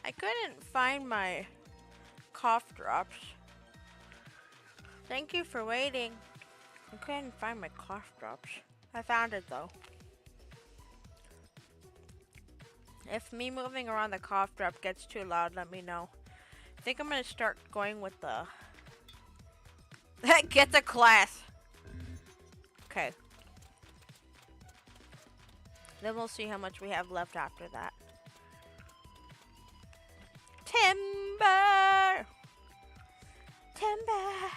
I couldn't find my cough drops. Thank you for waiting. I couldn't find my cough drops. I found it though. If me moving around the cough drop gets too loud, let me know. I think I'm gonna start going with the get to class. Okay. Then we'll see how much we have left after that. Timber! Timber!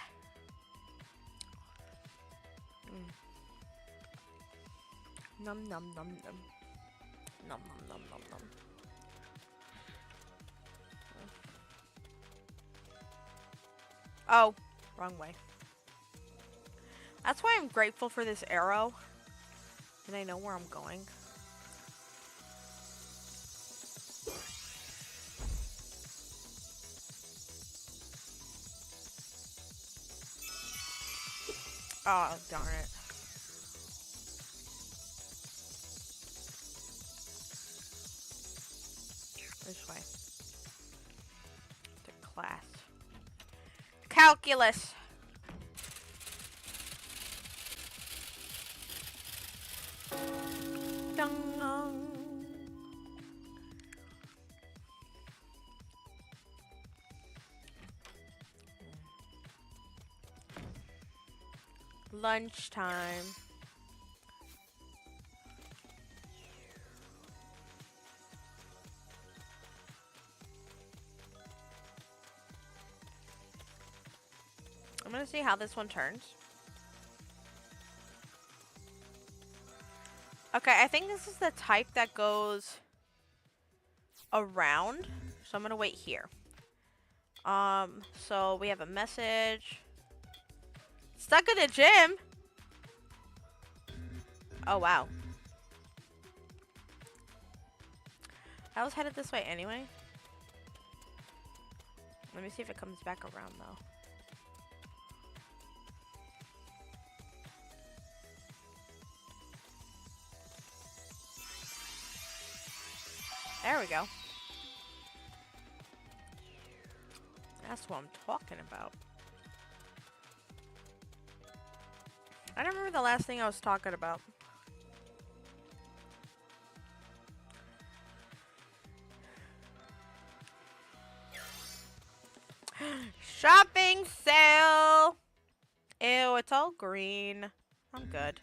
Num num num num. Num num num num num. Oh, wrong way. That's why I'm grateful for this arrow. And I know where I'm going. Oh, darn it. This way. To class. Calculus. Dun. Lunchtime. I'm gonna see how this one turns. Okay, I think this is the type that goes around. So I'm gonna wait here. So we have a message. Stuck in the gym? Oh, wow. I was headed this way anyway. Let me see if it comes back around, though. There we go. That's what I'm talking about. I don't remember the last thing I was talking about. Shopping sale! Ew, it's all green. I'm good.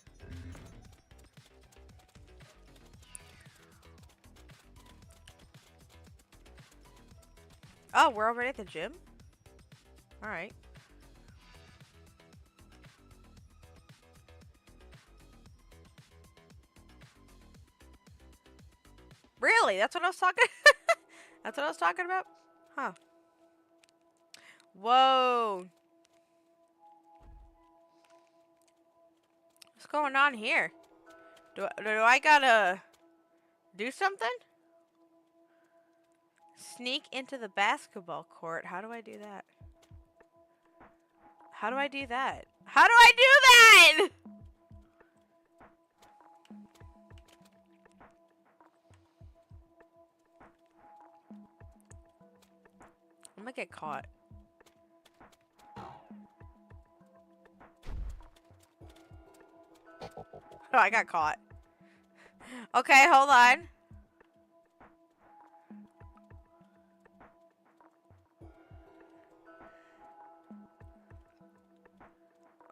Oh, we're already at the gym? Alright. Really? That's what I was talking That's what I was talking about? Huh. Whoa. What's going on here? Do I gotta do something? Sneak into the basketball court. How do I do that? How do I do that? How do I do that? I'm gonna get caught. Oh, I got caught. Okay, hold on.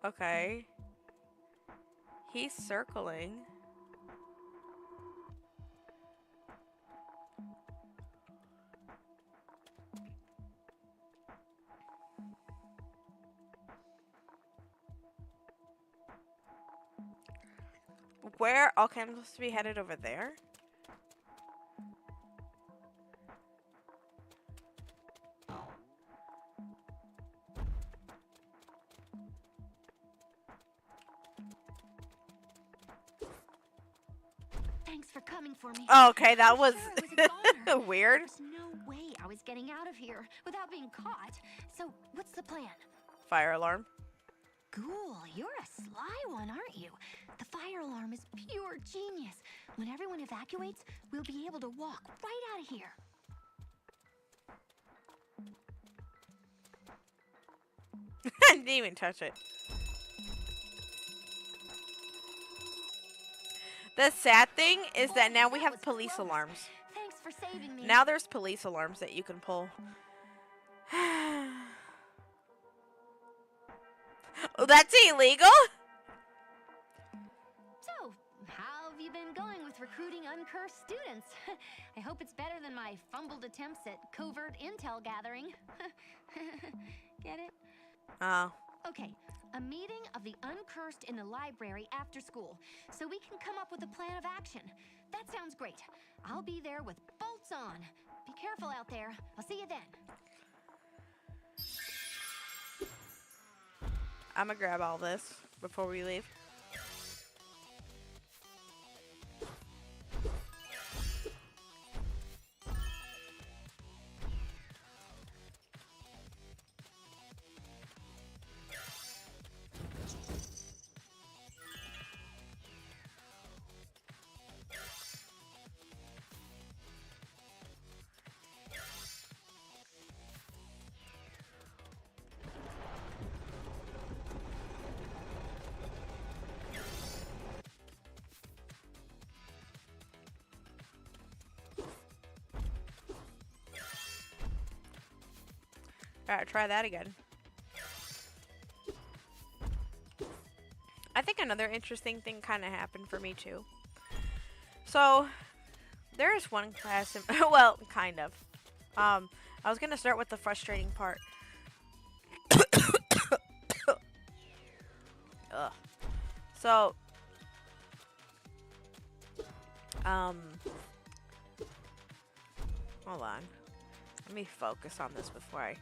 Okay. He's circling. Where? Okay, I'm supposed to be headed over there. Thanks for coming for me. Oh, okay, that was, Sure, weird. There's no way I was getting out of here without being caught. So, what's the plan? Fire alarm. Ghoul, you're a sly one, aren't you? The fire alarm is pure genius. When everyone evacuates, we'll be able to walk right out of here. I didn't even touch it. The sad thing is that now we have police alarms. Thanks for saving me. Now there's police alarms that you can pull. Oh, that's illegal? So, how have you been going with recruiting uncursed students? I hope it's better than my fumbled attempts at covert intel gathering. Get it? Oh. Okay, a meeting of the uncursed in the library after school, so we can come up with a plan of action. That sounds great. I'll be there with bolts on. Be careful out there. I'll see you then. I'm gonna grab all this before we leave. Alright, try that again. I think another interesting thing kind of happened for me too. So, there is one class in, well, kind of. I was gonna start with the frustrating part. Ugh. So, hold on. Let me focus on this before I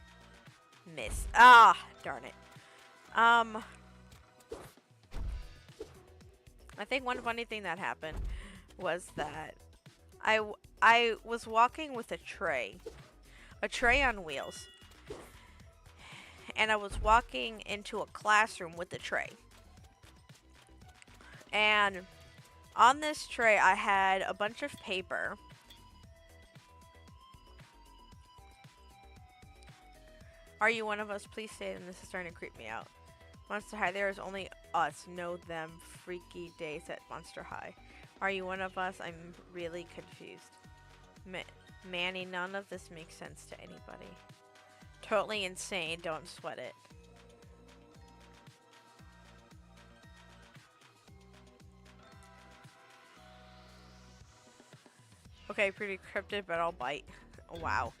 miss. Ah, darn it. I think one funny thing that happened was that I was walking with a tray on wheels, and I was walking into a classroom with the tray. And on this tray, I had a bunch of paper. Are you one of us? Please stay, and this is starting to creep me out. Monster High, there is only us. Know them freaky days at Monster High. Are you one of us? I'm really confused. Manny, none of this makes sense to anybody. Totally insane. Don't sweat it. Okay, pretty cryptic, but I'll bite. Oh, wow.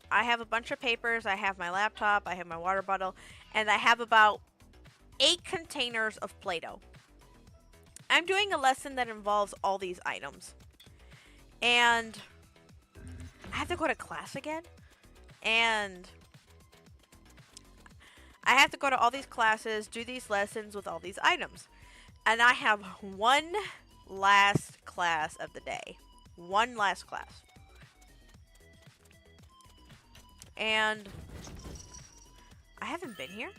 I have a bunch of papers, I have my laptop, I have my water bottle, and I have about 8 containers of Play-Doh. I'm doing a lesson that involves all these items. And I have to go to class again. And I have to go to all these classes, do these lessons with all these items. And I have one last class of the day. One last class. And I haven't been here.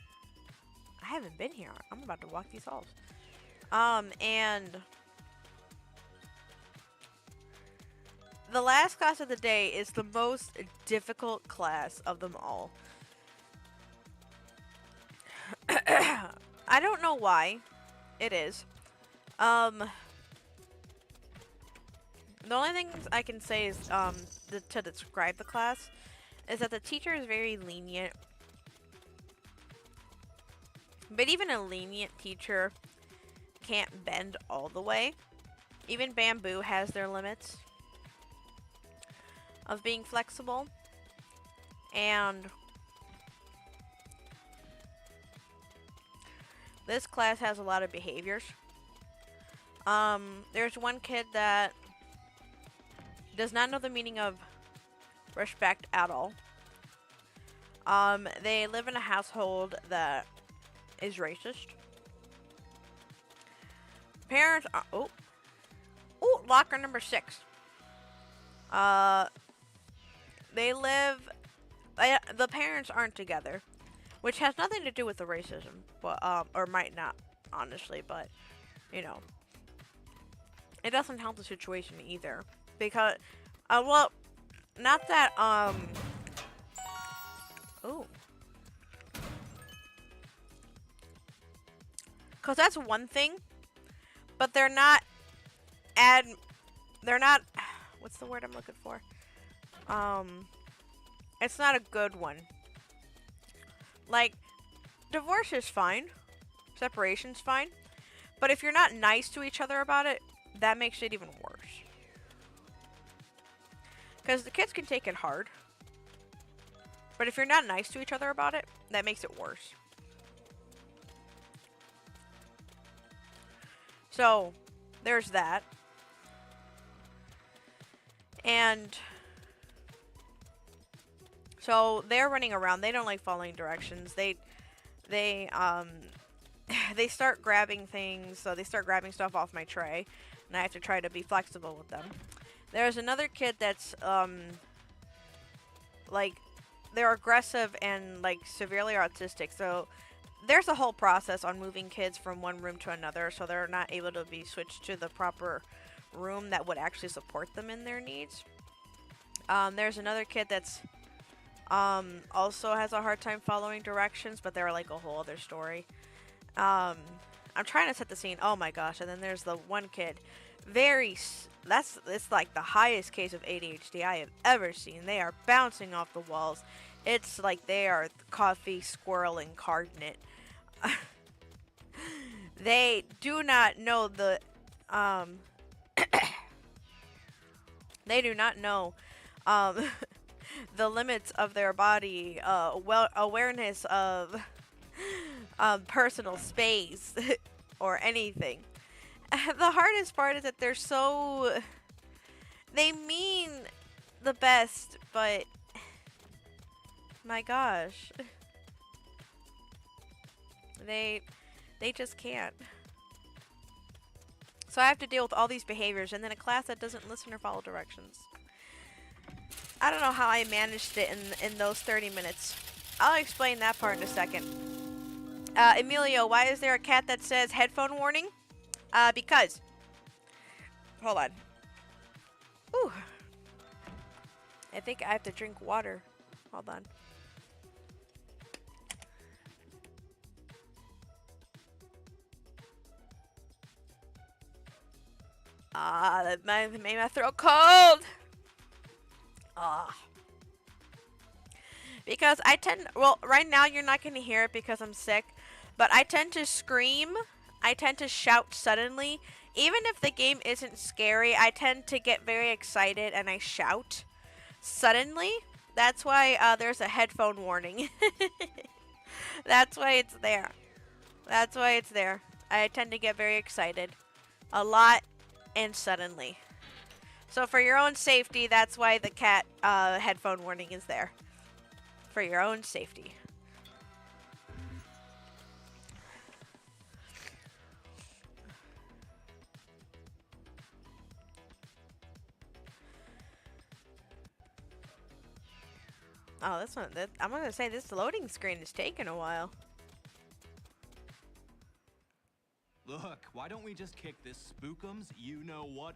I'm about to walk these halls. And the last class of the day is the most difficult class of them all. I don't know why it is. The only things I can say is to describe the class is that the teacher is very lenient. But even a lenient teacher can't bend all the way. Even Bamboo has their limits of being flexible. And this class has a lot of behaviors. There's one kid that does not know the meaning of respect at all. They live in a household that is racist. Parents are locker number 6. The parents aren't together, which has nothing to do with the racism, but or might not, honestly, but you know, it doesn't help the situation either, because well, not that Because that's one thing, but they're not they're not, what's the word I'm looking for? It's not a good one. Like, divorce is fine. Separation's fine. But if you're not nice to each other about it, that makes it even worse. Because the kids can take it hard. But if you're not nice to each other about it, that makes it worse. So, there's that. And so they're running around. They don't like following directions. They they start grabbing things. So they start grabbing stuff off my tray, and I have to try to be flexible with them. There's another kid that's like, they're aggressive and like severely autistic. So there's a whole process on moving kids from one room to another, so they're not able to be switched to the proper room that would actually support them in their needs. There's another kid that's also has a hard time following directions, but they're like a whole other story. I'm trying to set the scene. Oh my gosh! And then there's the one kid, it's like the highest case of ADHD I have ever seen. They are bouncing off the walls. It's like they are the coffee squirrel incarnate. They do not know the they do not know the limits of their body, awareness of personal space or anything. The hardest part is that they mean the best, but my gosh, they just can't. So I have to deal with all these behaviors, and then a class that doesn't listen or follow directions. I don't know how I managed it in those 30 minutes. I'll explain that part in a second. Emilio, why is there a cat that says headphone warning? Because. Hold on. Ooh. I think I have to drink water. Hold on. That made my throat cold. Because well, right now you're not going to hear it because I'm sick, but I tend to scream. I tend to shout suddenly. Even if the game isn't scary, I tend to get very excited and I shout suddenly. That's why there's a headphone warning. That's why it's there. That's why it's there. I tend to get very excited a lot and suddenly. So for your own safety, that's why the cat headphone warning is there. For your own safety. Oh, this one. I'm gonna say this loading screen is taking a while. Look, why don't we just kick this spookums you-know-what?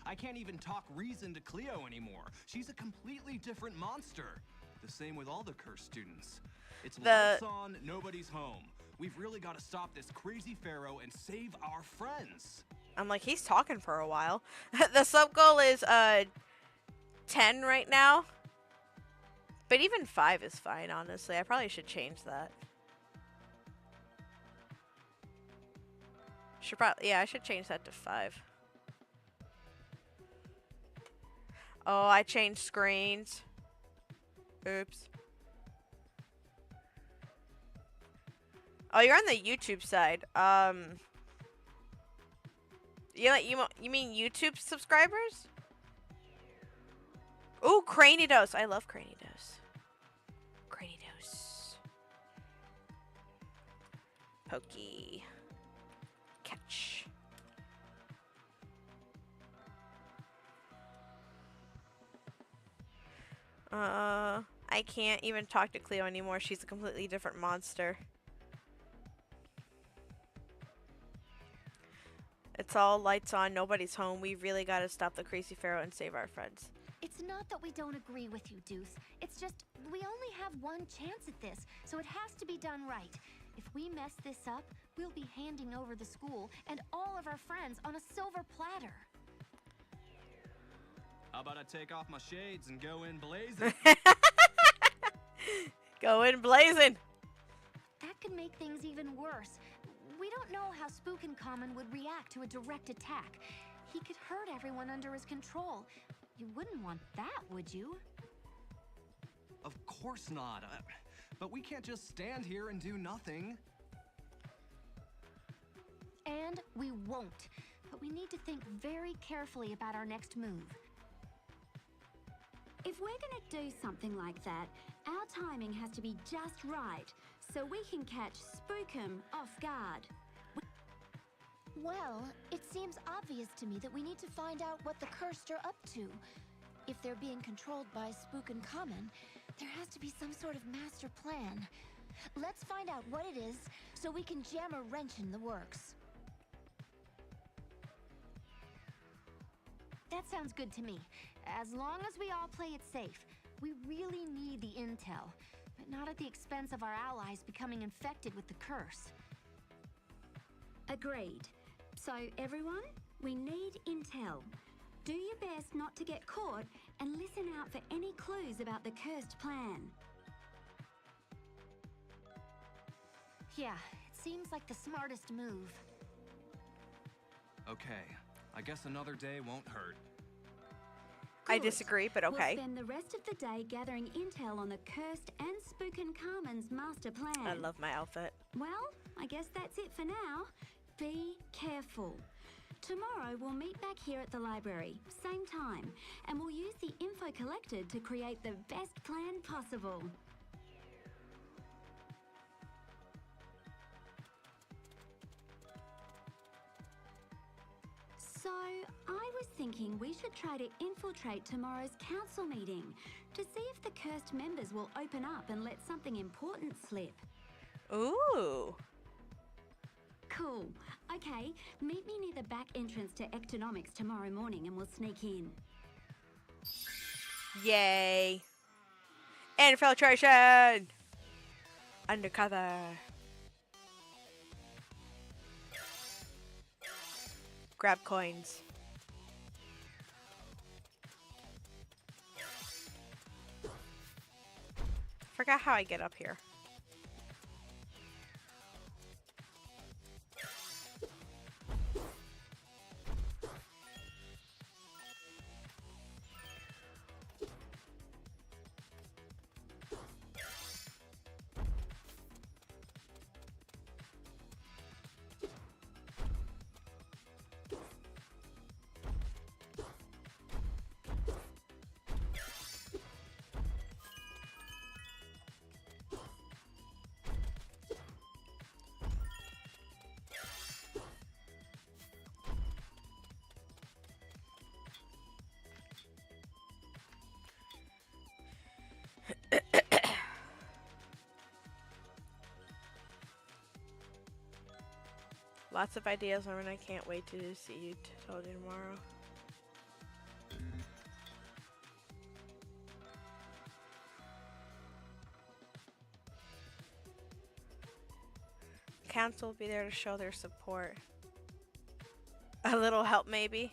I can't even talk reason to Cleo anymore. She's a completely different monster. The same with all the cursed students. It's lights on, nobody's home. We've really got to stop this crazy pharaoh and save our friends. I'm like, he's talking for a while. The sub goal is 10 right now. But even 5 is fine, honestly. I probably should change that. I should change that to 5. Oh, I changed screens. Oops. Oh, you're on the YouTube side. You mean YouTube subscribers? Ooh, Cranidos. I love Cranidos. Cranidos. Pokey. Catch. I can't even talk to Cleo anymore. She's a completely different monster. It's all lights on, nobody's home. We've really got to stop the crazy pharaoh and save our friends. It's not that we don't agree with you, Deuce. It's just we only have one chance at this, so it has to be done right. If we mess this up, We'll be handing over the school and all of our friends on a silver platter. How about I take off my shades and go in blazing? Go in blazing. That could make things even worse. We don't know how Spookin' would react to a direct attack. He could hurt everyone under his control. You wouldn't want that, would you? Of course not. But we can't just stand here and do nothing. And we won't. But we need to think very carefully about our next move. If we're gonna do something like that, our timing has to be just right, so we can catch Spookum off guard. Well, it seems obvious to me that we need to find out what the Cursed are up to. If they're being controlled by Spookin' there has to be some sort of master plan. Let's find out what it is so we can jam a wrench in the works. That sounds good to me. As long as we all play it safe, we really need the intel, but not at the expense of our allies becoming infected with the curse. Agreed. So, everyone, we need intel. Do your best not to get caught and listen out for any clues about the cursed plan. Yeah, it seems like the smartest move. Okay, I guess another day won't hurt. I Good. disagree, but okay. We'll spend the rest of the day gathering intel on the cursed and Spookin' master plan. I love my outfit. Well, I guess that's it for now. Be careful. Tomorrow we'll meet back here at the library, same time, and we'll use the info collected to create the best plan possible. So, I was thinking we should try to infiltrate tomorrow's council meeting to see if the cursed members will open up and let something important slip. Ooh. Cool. Okay, meet me near the back entrance to Ectonomics tomorrow morning and we'll sneak in. Yay. Infiltration. Undercover. Grab coins. Forgot how I get up here. Lots of ideas, and I can't wait to see you told you tomorrow. Council will be there to show their support. A little help, maybe.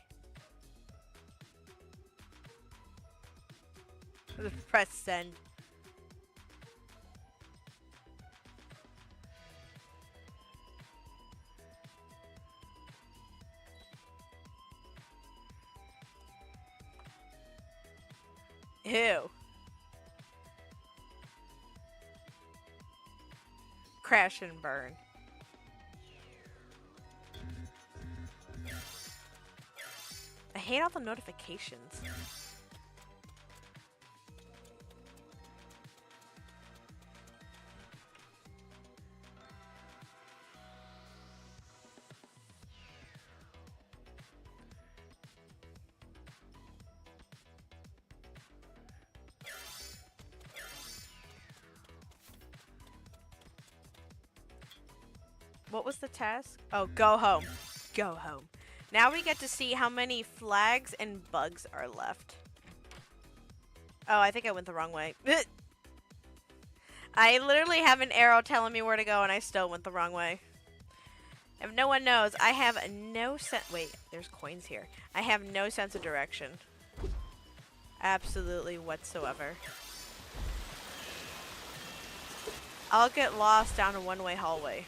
Press send. Ew. Crash and burn. I hate all the notifications. What was the task? Oh, go home. Go home. Now we get to see how many flags and bugs are left. Oh, I think I went the wrong way. I literally have an arrow telling me where to go and I still went the wrong way. If no one knows, I have no sense. Wait, there's coins here. I have no sense of direction. Absolutely whatsoever. I'll get lost down a one-way hallway.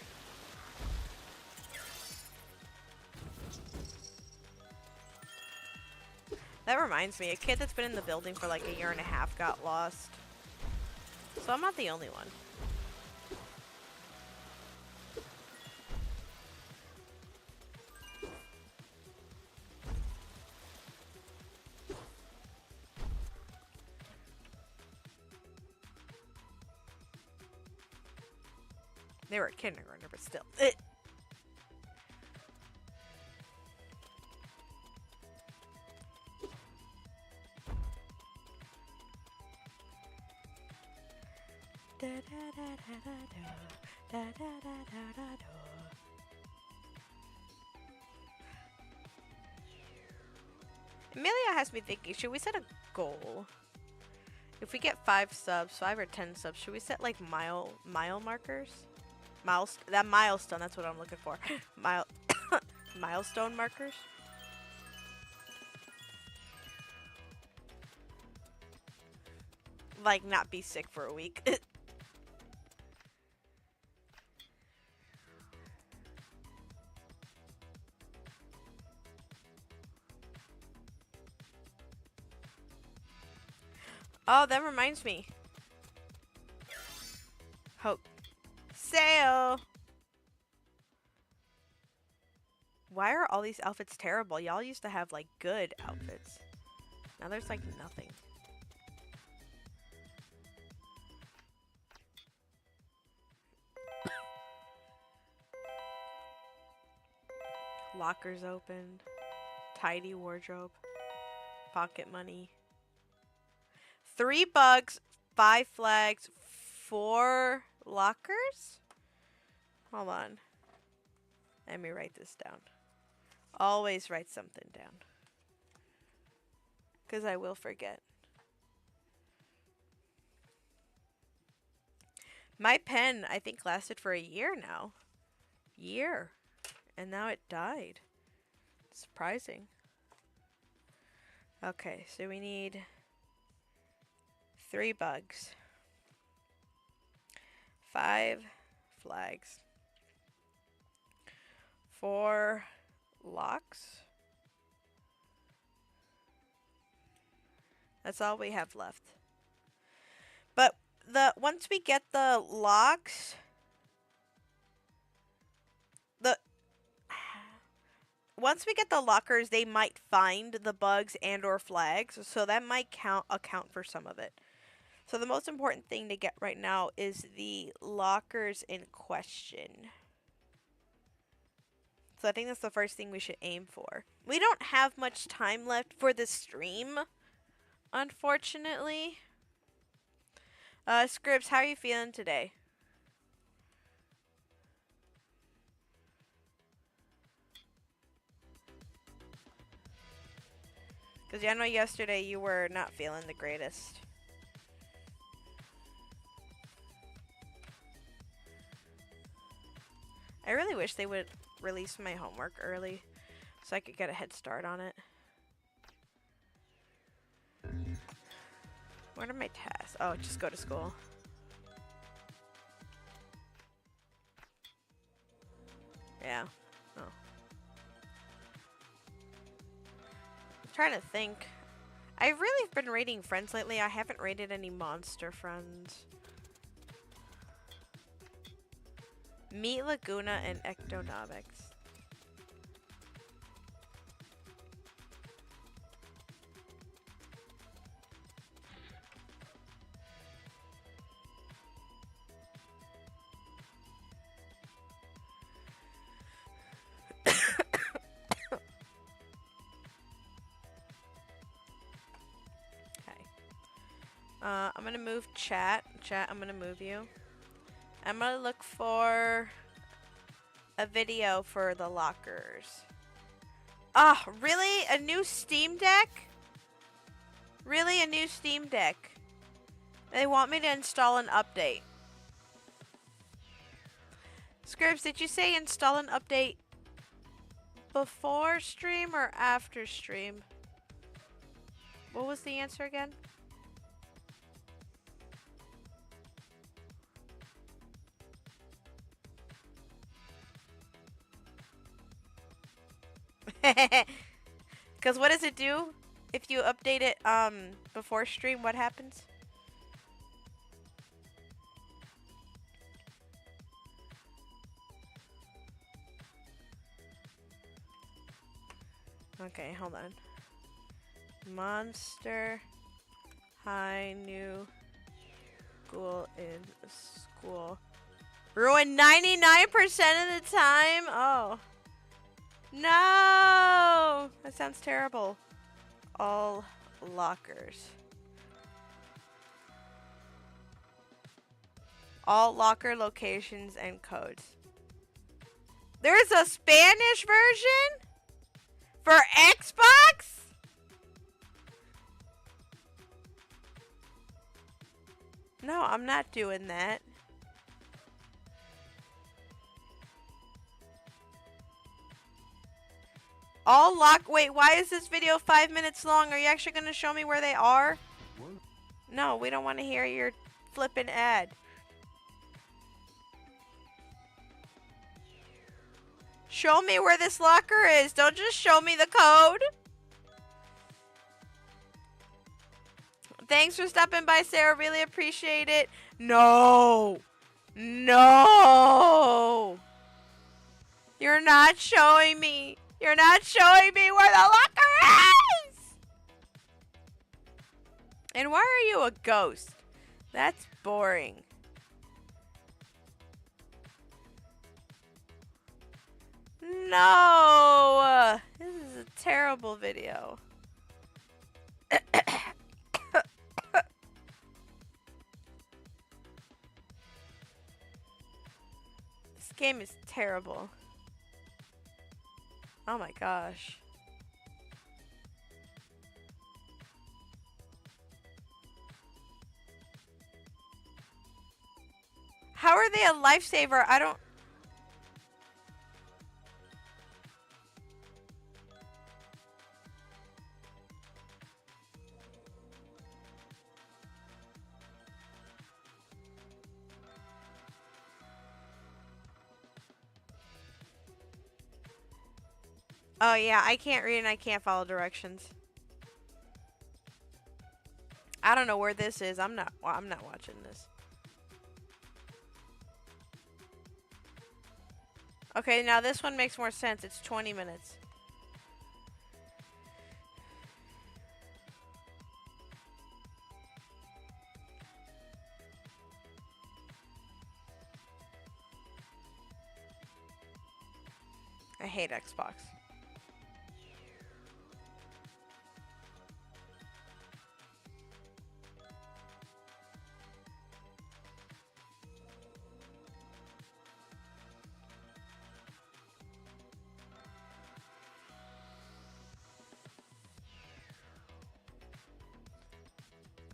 That reminds me, a kid that's been in the building for like a year and a half got lost. So I'm not the only one. They were a kindergartner, but still. Amelia has me thinking, should we set a goal? If we get 5 subs, 5 or 10 subs, should we set like mile markers? That milestone, that's what I'm looking for. Milestone markers? Like not be sick for a week. Oh, that reminds me. Hope. Sale! Why are all these outfits terrible? Y'all used to have, like, good outfits. Now there's, like, nothing. Lockers opened. Tidy wardrobe. Pocket money. 3 bugs, 5 flags, 4 lockers? Hold on. Let me write this down. Always write something down. Because I will forget. My pen, I think, lasted for a year now. Year. And now it died. Surprising. Okay, so we need 3 bugs. 5 flags. 4 locks. That's all we have left. But once we get the locks, once we get the lockers, they might find the bugs and or flags, so that might account for some of it. So the most important thing to get right now is the lockers in question. So I think that's the first thing we should aim for. We don't have much time left for the stream, unfortunately. Scripps, how are you feeling today? Because I know yesterday you were not feeling the greatest. I really wish they would release my homework early so I could get a head start on it. What are my tasks? Oh, just go to school. Yeah. Oh. I'm trying to think. I've really been rating friends lately. I haven't rated any monster friends. Meet Laguna and Ectonomics. I'm gonna move chat. Chat, I'm gonna move you. I'm gonna look for a video for the lockers. Ah, really? A new Steam Deck? Really? A new Steam Deck? They want me to install an update. Scripps, did you say install an update before stream or after stream? What was the answer again? Because what does it do? If you update it before stream, what happens? Okay, hold on. Monster High New School in School. Ruin 99% of the time? Oh. No! That sounds terrible. All lockers. All locker locations and codes. There's a Spanish version? For Xbox? No, I'm not doing that. Wait, why is this video 5 minutes long? Are you actually going to show me where they are? No, we don't want to hear your flippin' ad. Show me where this locker is. Don't just show me the code. Thanks for stopping by, Sarah. Really appreciate it. No. No. You're not showing me. You're not showing me where the locker is. And why are you a ghost? That's boring. No. This is a terrible video. This game is terrible. Oh my gosh. How are they a lifesaver? I don't... Oh yeah, I can't read and I can't follow directions. I don't know where this is. I'm not watching this. Okay, now this one makes more sense. It's 20 minutes. I hate Xbox.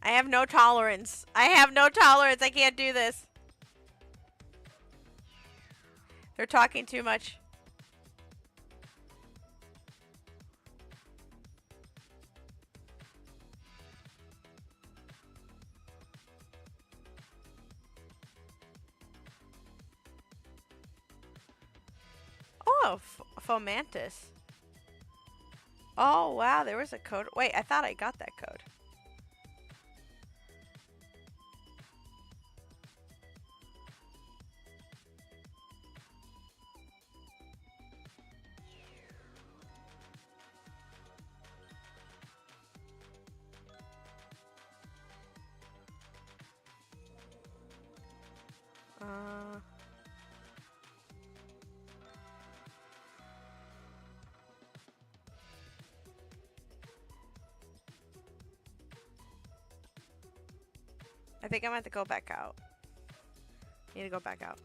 I have no tolerance. I have no tolerance. I can't do this. They're talking too much. Oh, Fomantis. Oh, wow. There was a code. Wait, I thought I got that code. I think I'm going to have to go back out. Need to go back out.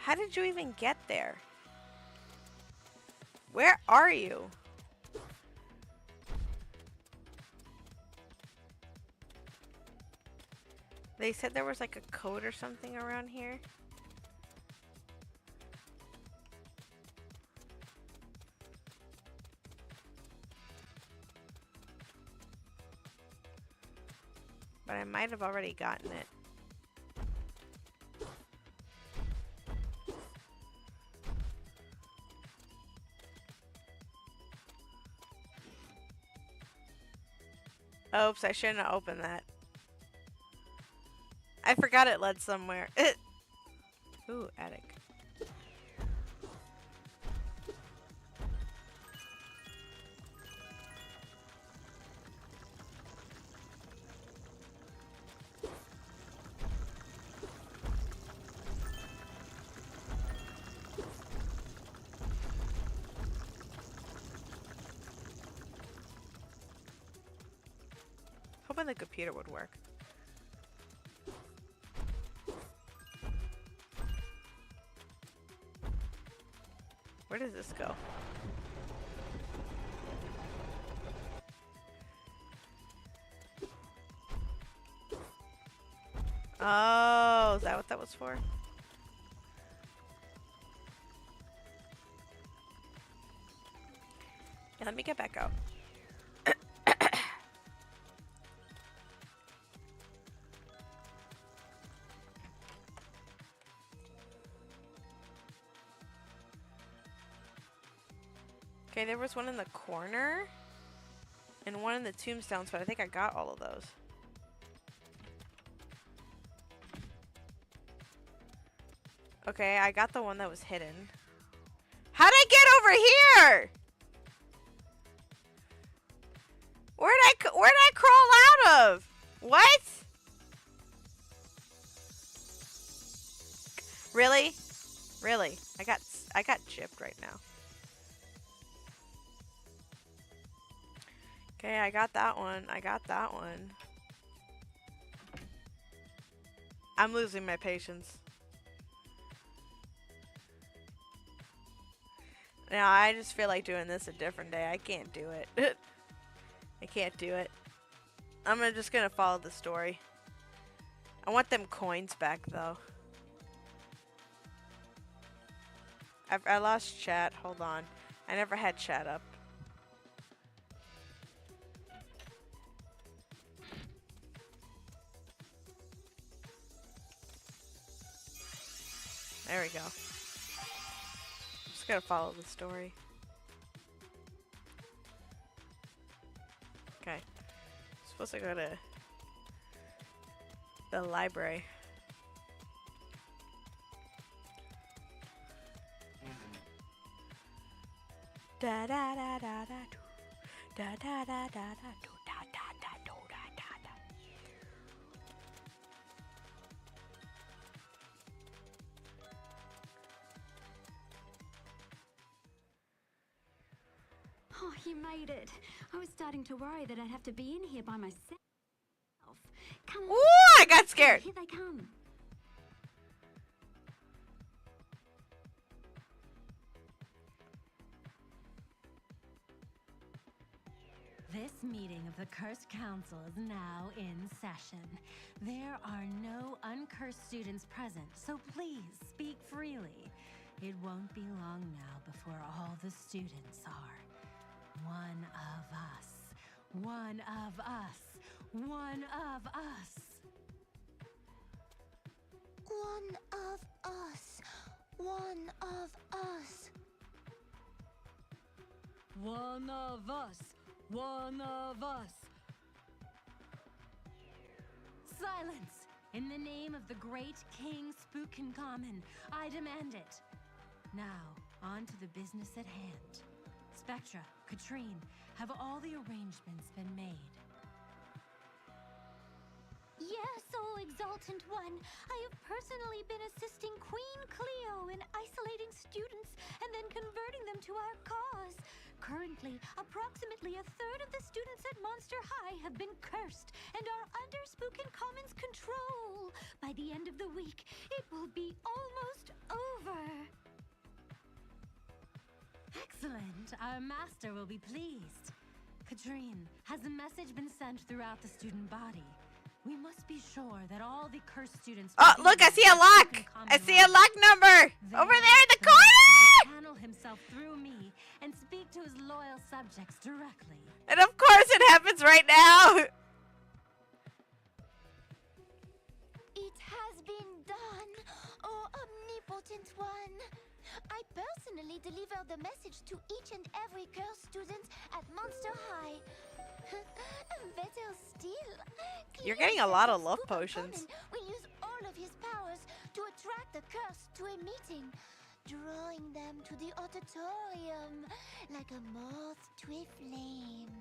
How did you even get there? Where are you? They said there was like a code or something around here. But I might have already gotten it. Oops, I shouldn't have opened that. I forgot it led somewhere. Ooh, attic. Hoping the computer would work. Where does this go? Oh, is that what that was for? Yeah, let me get back out. Okay, there was one in the corner and one in the tombstones, but I think I got all of those. Okay, I got the one that was hidden. How'd I get over here? Where'd I crawl out of? What? Really? Really? I got chipped right now. Okay, I got that one. I got that one. I'm losing my patience. Now, I just feel like doing this a different day. I can't do it. I can't do it. I'm just gonna follow the story. I want them coins back, though. I lost chat. Hold on. I never had chat up. There we go. Just gotta follow the story. Okay. Supposed to go to the library. Da da da da da da da da da da da da da da da. Oh, you made it. I was starting to worry that I'd have to be in here by myself. Come on. Ooh, I got scared. Here they come. This meeting of the Cursed Council is now in session. There are no uncursed students present, so please speak freely. It won't be long now before all the students are. One of us. One of us. One of us. One of us. One of us. One of us. One of us. Silence! In the name of the great King Spookencommon, I demand it. Now, on to the business at hand. Spectra, Katrine, have all the arrangements been made? Yes, O Exultant One. I have personally been assisting Queen Cleo in isolating students and then converting them to our cause. Currently, approximately a third of the students at Monster High have been cursed and are under Spookencommon's control. By the end of the week, it will be almost over. Excellent. Our master will be pleased. Katrine, has a message been sent throughout the student body? We must be sure that all the cursed students... Oh, look, I see a lock! I see a lock number! Over there in the corner! Channel himself through me and speak to his loyal subjects directly. And of course it happens right now! It has been done, oh omnipotent one. I personally deliver the message to each and every cursed student at Monster High. Better still, You're getting a lot of love potions. Will use all of his powers to attract the curse to a meeting, drawing them to the auditorium like a moth to a flame.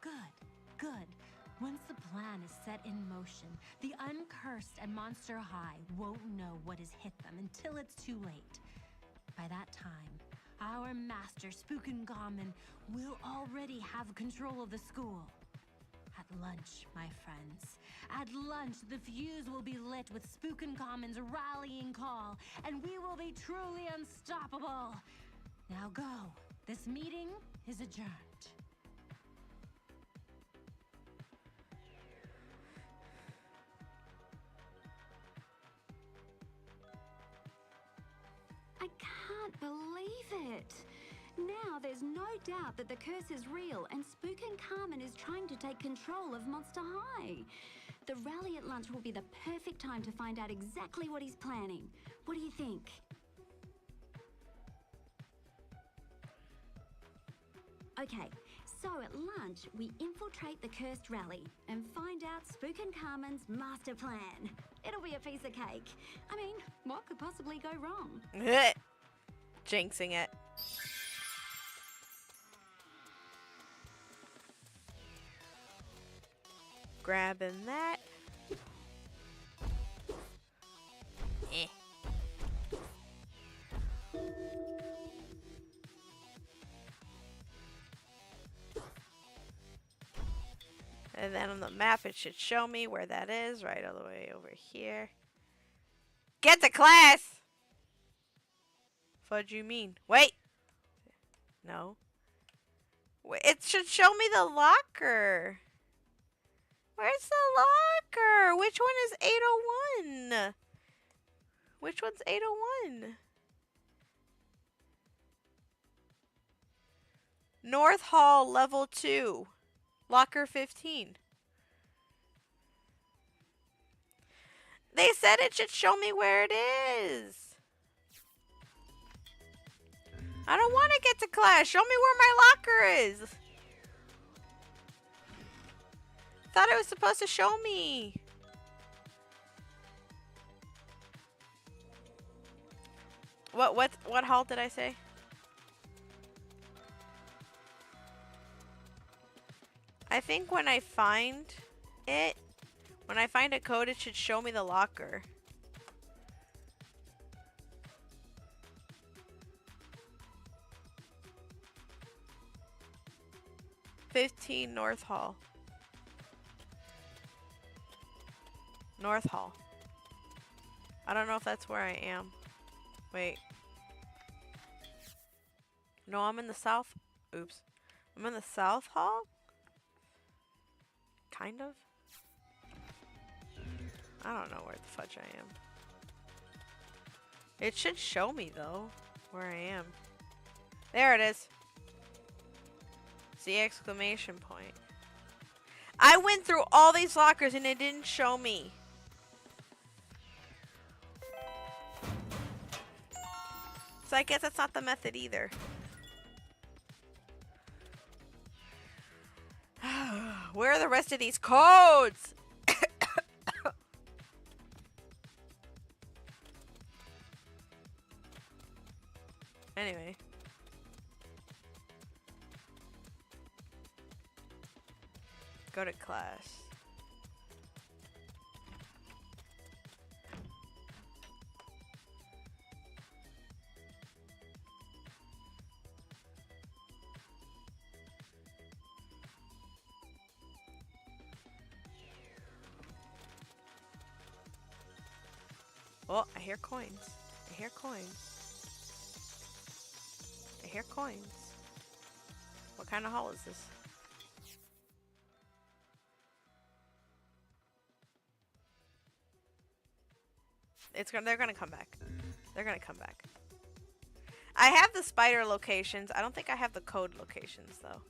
Good, good. Once the plan is set in motion, the uncursed at Monster High won't know what has hit them until it's too late. By that time, our master, Spookengamen, will already have control of the school. At lunch, my friends, at lunch, the fuse will be lit with Spookengamen's rallying call, and we will be truly unstoppable. Now go. This meeting is adjourned. I can't believe it. Now there's no doubt that the curse is real and Spookengamen is trying to take control of Monster High. The rally at lunch will be the perfect time to find out exactly what he's planning. What do you think? Okay, so at lunch, we infiltrate the cursed rally and find out Spookengamen's master plan. It'll be a piece of cake. I mean, what could possibly go wrong? Jinxing it. Grabbing that. Eh. And then on the map, it should show me where that is, right all the way over here. Get to class! What do you mean? Wait! No. Wait, it should show me the locker. Where's the locker? Which one is 801? Which one's 801? North Hall, level 2. Locker 15. They said it should show me where it is. I don't want to get to class. Show me where my locker is. Thought it was supposed to show me. What hall did I say? I think when I find it, when I find a code, it should show me the locker. "15 North Hall." North Hall. I don't know if that's where I am. Wait. No, I'm in the south. Oops. I'm in the South Hall? Kind of. I don't know where the fudge I am. It should show me, though, where I am. There it is. It's the exclamation point. I went through all these lockers and it didn't show me. So I guess that's not the method either. Where are the rest of these codes? Anyway. Go to class. Oh, I hear coins. I hear coins. hear coins. What kind of hall is this? They're gonna come back. They're gonna come back. I have the spider locations. I don't think I have the code locations though.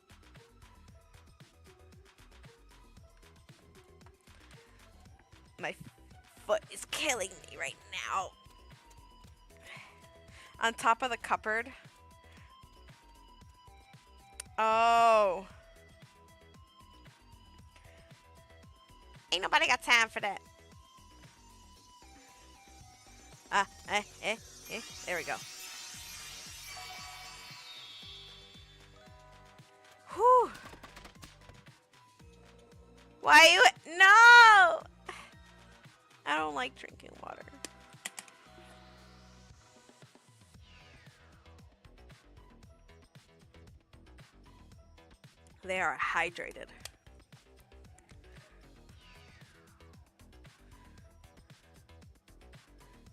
My foot is killing me right now. On top of the cupboard. Oh. Ain't nobody got time for that. There we go. Whew. Why you? No! I don't like drinking water. They are hydrated.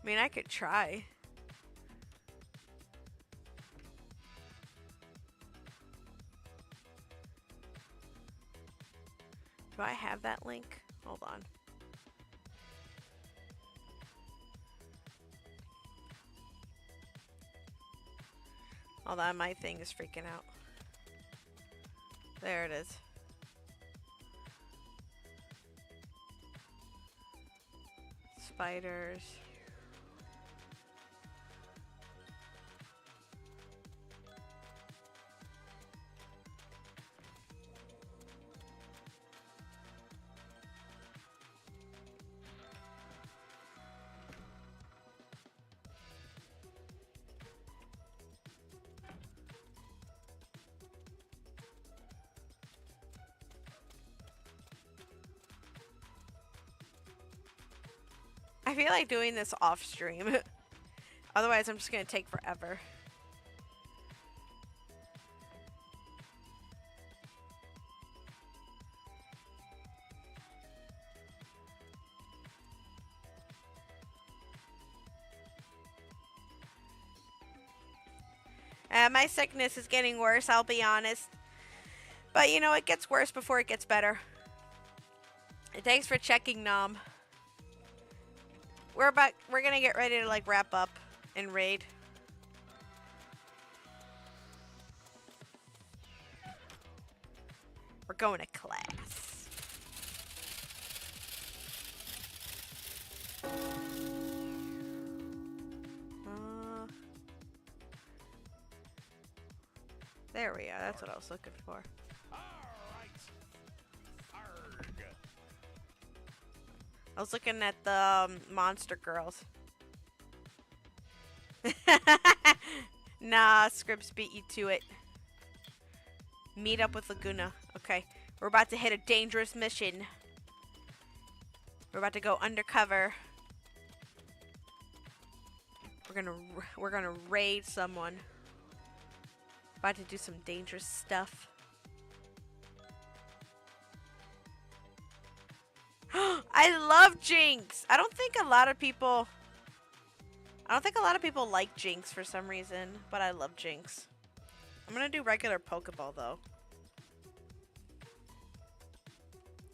I mean, I could try. Do I have that link? Hold on. Hold on, my thing is freaking out. There it is. Spiders. I feel like doing this off stream. Otherwise, I'm just going to take forever. My sickness is getting worse, I'll be honest. But you know, it gets worse before it gets better. Thanks for checking, Nom. We're gonna get ready to like wrap up and raid. We're going to class. There we are. That's what I was looking for. I was looking at the monster girls. Nah, Scripps beat you to it. Meet up with Laguna. Okay, we're about to hit a dangerous mission. We're about to go undercover. We're gonna raid someone. About to do some dangerous stuff. I love Jinx. I don't think a lot of people like Jinx for some reason, but I love Jinx. I'm gonna do regular Pokeball though.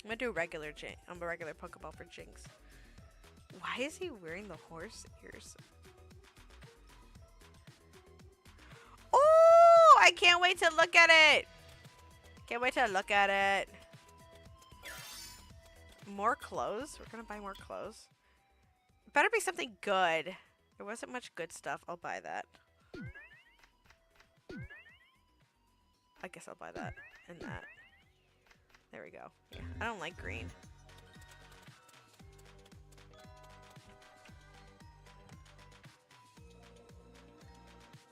I'm gonna do regular Pokeball for Jinx. Why is he wearing the horse ears? Oh, I can't wait to look at it. Can't wait to look at it. More clothes? We're gonna buy more clothes. Better be something good. There wasn't much good stuff. I'll buy that. I guess I'll buy that and that. There we go. Yeah, I don't like green.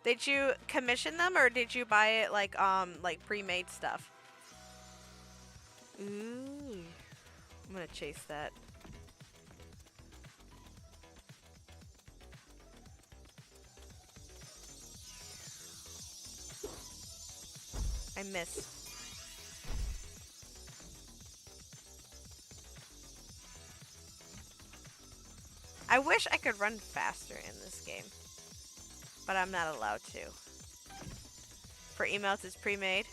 Did you commission them or did you buy it like pre-made stuff? Ooh. I'm gonna chase that. I missed. I wish I could run faster in this game, but I'm not allowed to. for emails is pre-made.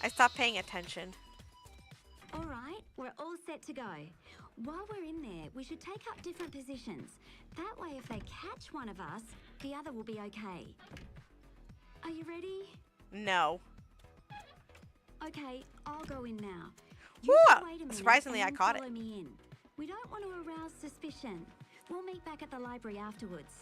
I stopped paying attention. All right, we're all set to go. While we're in there, we should take up different positions. That way, if they catch one of us, the other will be okay. Are you ready? No. Okay, I'll go in now. Woo! Just wait a minute Surprisingly, and I then caught it. follow me in. We don't want to arouse suspicion. We'll meet back at the library afterwards.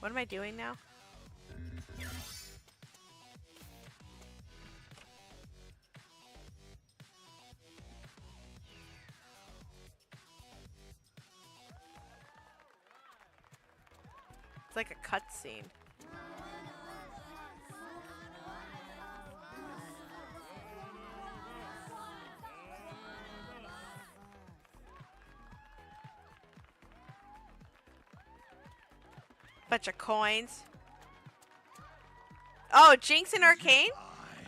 What am I doing now? It's like a cutscene. Bunch of coins. Oh, Jinx and Arcane?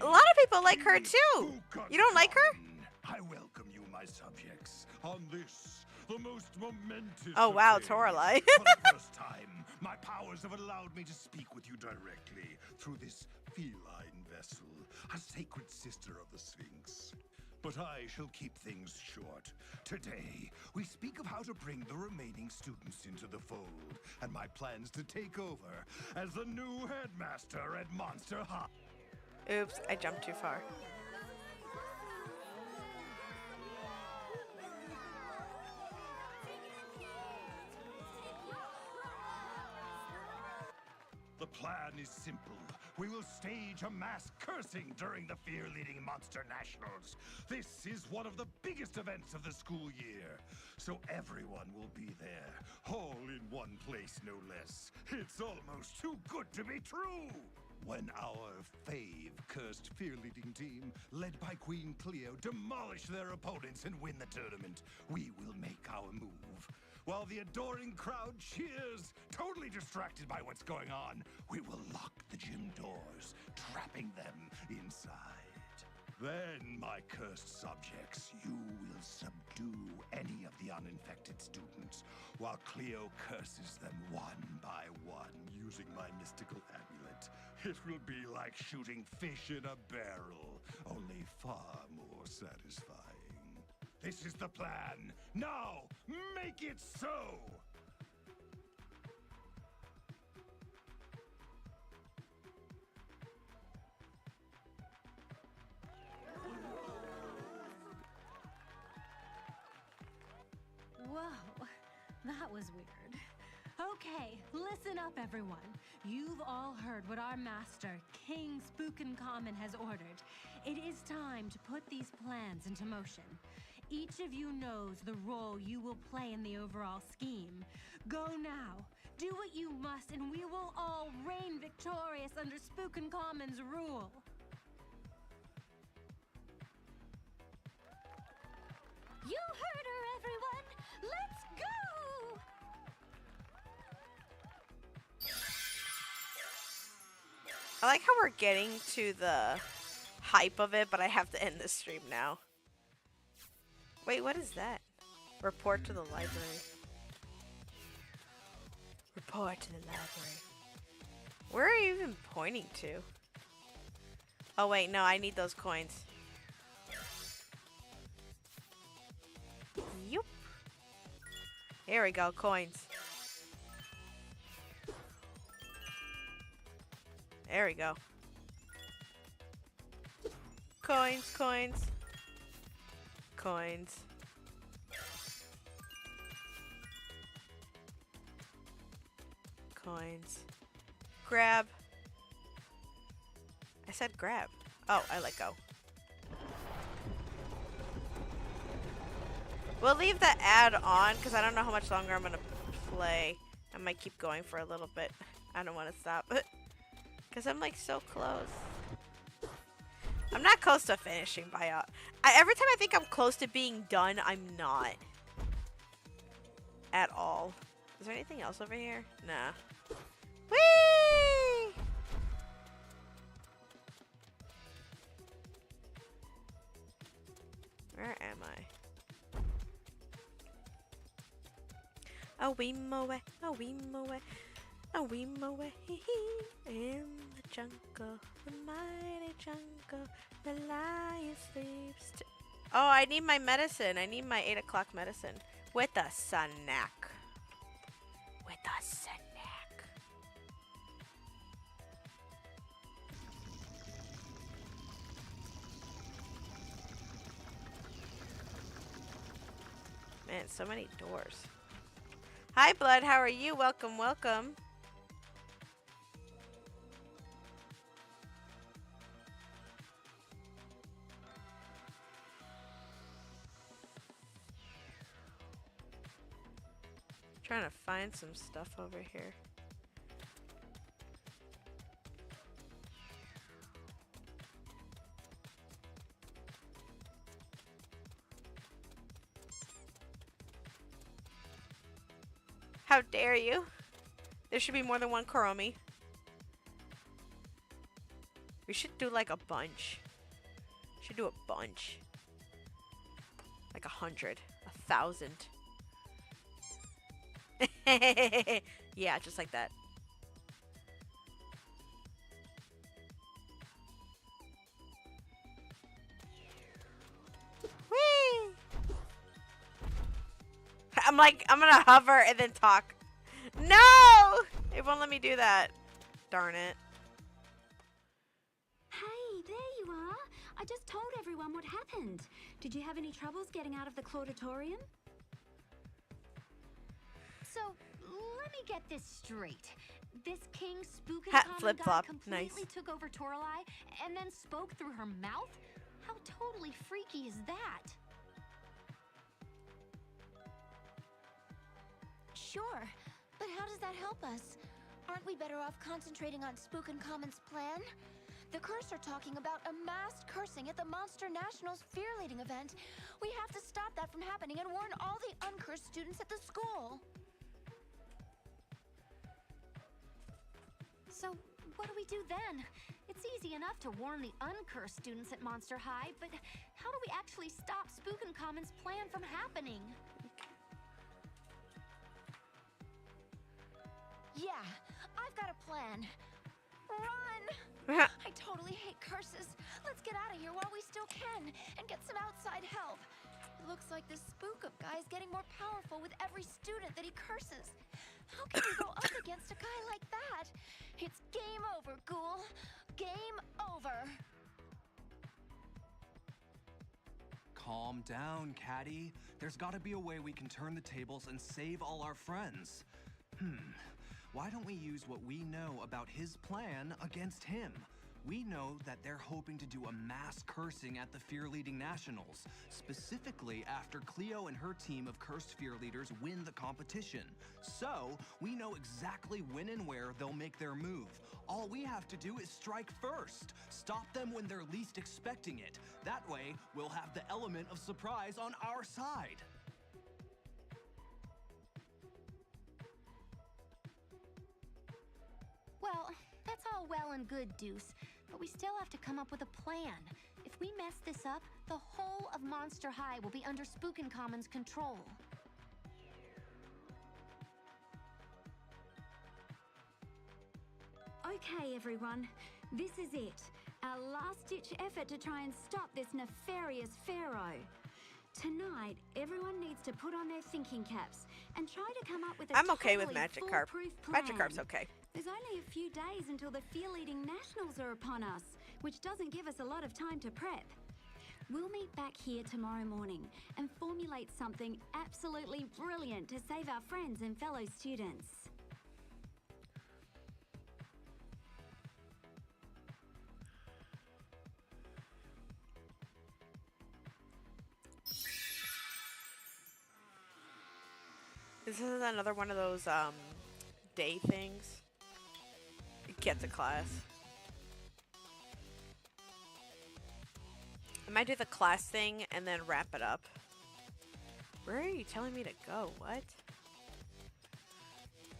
A lot of people like her too. You don't like her? I welcome you, my subjects, on this, the most momentous. Oh wow, of days. Toralei. For the first time, my powers have allowed me to speak with you directly through this feline vessel, a sacred sister of the Sphinx. But I shall keep things short. Today, we speak of how to bring the remaining students into the fold, and my plans to take over as the new headmaster at Monster High. Oops, I jumped too far. The plan is simple. We will stage a mass cursing during the fear-leading Monster Nationals. This is one of the biggest events of the school year, so everyone will be there, all in one place, no less. It's almost too good to be true! When our fave cursed fear-leading team, led by Queen Cleo, demolish their opponents and win the tournament, we will make our move. While the adoring crowd cheers, totally distracted by what's going on, we will lock the gym doors, trapping them inside. Then, my cursed subjects, you will subdue any of the uninfected students, while Cleo curses them one by one using my mystical amulet. It will be like shooting fish in a barrel, only far more satisfying. This is the plan. Now, make it so! Whoa, that was weird. Okay, listen up, everyone. You've all heard what our master, King Spookencommon, has ordered. It is time to put these plans into motion. Each of you knows the role you will play in the overall scheme. Go now. Do what you must, and we will all reign victorious under Spookencommon's rule. You heard her, everyone! Let's go! I like how we're getting to the hype of it, but I have to end the stream now. Wait, what is that? Report to the library. Report to the library. Where are you even pointing to? Oh wait, no, I need those coins. Yup. Here we go, coins. There we go. Coins, coins. Coins. Coins. Grab. I said grab. Oh, I let go. We'll leave the ad on because I don't know how much longer I'm going to play. I might keep going for a little bit. I don't want to stop. Because I'm like so close. I'm not close to finishing by every time I think I'm close to being done, I'm not. At all. Is there anything else over here? Nah. Whee! A wee moe, a wee moe, a wee moe. In the jungle, the mighty jungle, the lion sleeps. Oh, I need my medicine. I need my 8 o'clock medicine. With a snack. With a snack. Man, so many doors. Hi, Blood. How are you? Welcome, welcome. Trying to find some stuff over here. How dare you? There should be more than one Kuromi. We should do like a bunch. Should do a bunch. Like 100. 1,000. Yeah, just like that. Whee! I'm like, I'm gonna hover and then talk. No! It won't let me do that. Darn it. Hey, there you are. I just told everyone what happened. Did you have any troubles getting out of the Clauditorium? So, let me get this straight. This King Spookin' Hat Common flip-flop. guy completely Nice. took over Toralei and then spoke through her mouth? How totally freaky is that? Sure, but how does that help us? Aren't we better off concentrating on Spookin' Common's plan? The Curse are talking about a mass cursing at the Monster Nationals Fear Leading event. We have to stop that from happening and warn all the uncursed students at the school. So, what do we do then? It's easy enough to warn the uncursed students at Monster High, but how do we actually stop Spookin' Common's plan from happening? Yeah, I've got a plan. Run! I totally hate curses. Let's get out of here while we still can and get some outside help. It looks like this spook-up guy is getting more powerful with every student that he curses. How can we go up against a guy like that? It's game over, Ghoul. Game over. Calm down, Caddy. There's gotta be a way we can turn the tables and save all our friends. Why don't we use what we know about his plan against him? We know that they're hoping to do a mass cursing at the Fear Leading Nationals, specifically after Cleo and her team of cursed fear leaders win the competition. So, we know exactly when and where they'll make their move. All we have to do is strike first. Stop them when they're least expecting it. That way, we'll have the element of surprise on our side. Well, that's all well and good, Deuce, but we still have to come up with a plan. If we mess this up, the whole of Monster High will be under Spookin' Common's control. Okay, everyone. This is it. Our last-ditch effort to try and stop this nefarious pharaoh. Tonight, everyone needs to put on their thinking caps and try to come up with a I'm okay with totally Magikarp. foolproof plan. Magikarp's okay. There's only a few days until the Fear Leading Nationals are upon us, which doesn't give us a lot of time to prep. We'll meet back here tomorrow morning and formulate something absolutely brilliant to save our friends and fellow students. This is another one of those day things. Get to class. I might do the class thing and then wrap it up. Where are you telling me to go? What?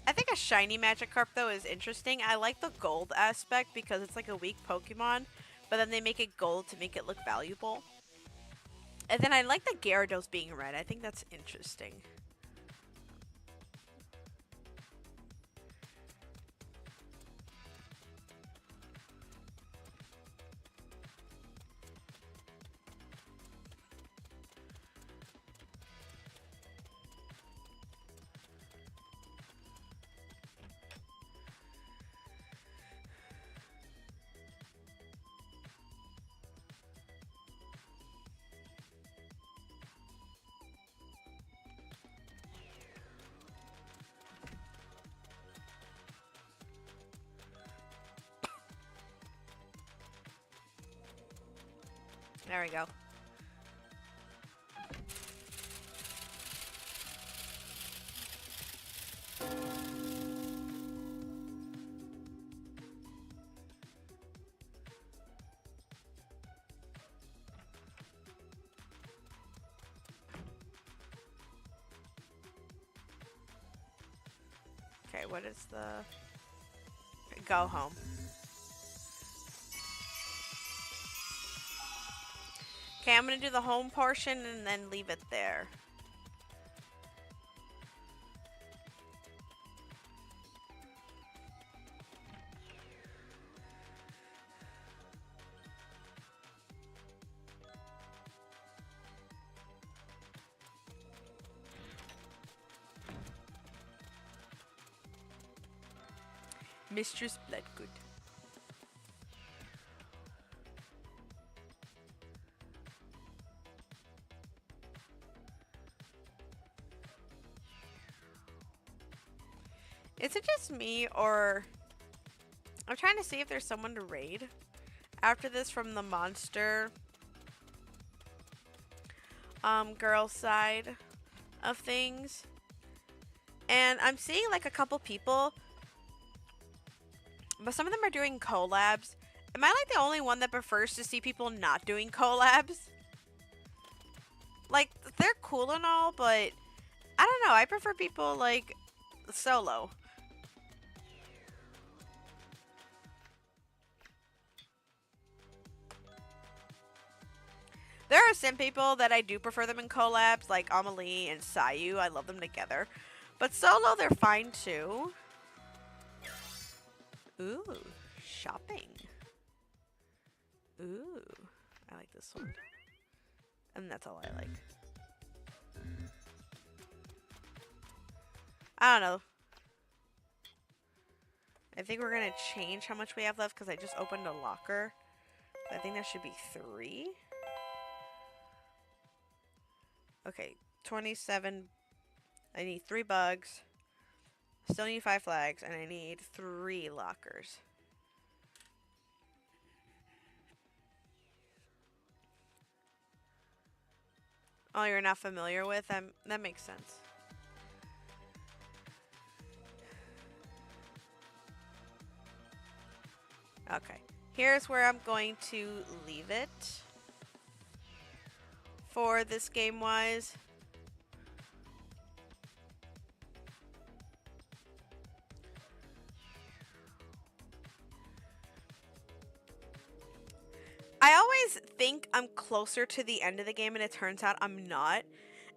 I think a shiny Magikarp though is interesting. I like the gold aspect because it's like a weak Pokemon, but then they make it gold to make it look valuable. And then I like the Gyarados being red. I think that's interesting. There we go. Okay, what is the... Go home. Okay, I'm gonna do the home portion and then leave it there. Mistress Bloodgood. Is it just me, or... I'm trying to see if there's someone to raid after this from the monster girl side of things. And I'm seeing like a couple people, but some of them are doing collabs. Am I like the only one that prefers to see people not doing collabs? Like, they're cool and all, but I don't know. I prefer people like solo. There are some people that I do prefer them in collabs, like Amelie and Sayu. I love them together. But solo, they're fine too. Ooh, shopping. Ooh, I like this one. And that's all I like. I don't know. I think we're going to change how much we have left because I just opened a locker. I think that should be 3. Okay, 27. I need 3 bugs. Still need 5 flags, and I need 3 lockers. Oh, you're not familiar with them? That makes sense. Okay, here's where I'm going to leave it for this game-wise. I always think I'm closer to the end of the game, and it turns out I'm not.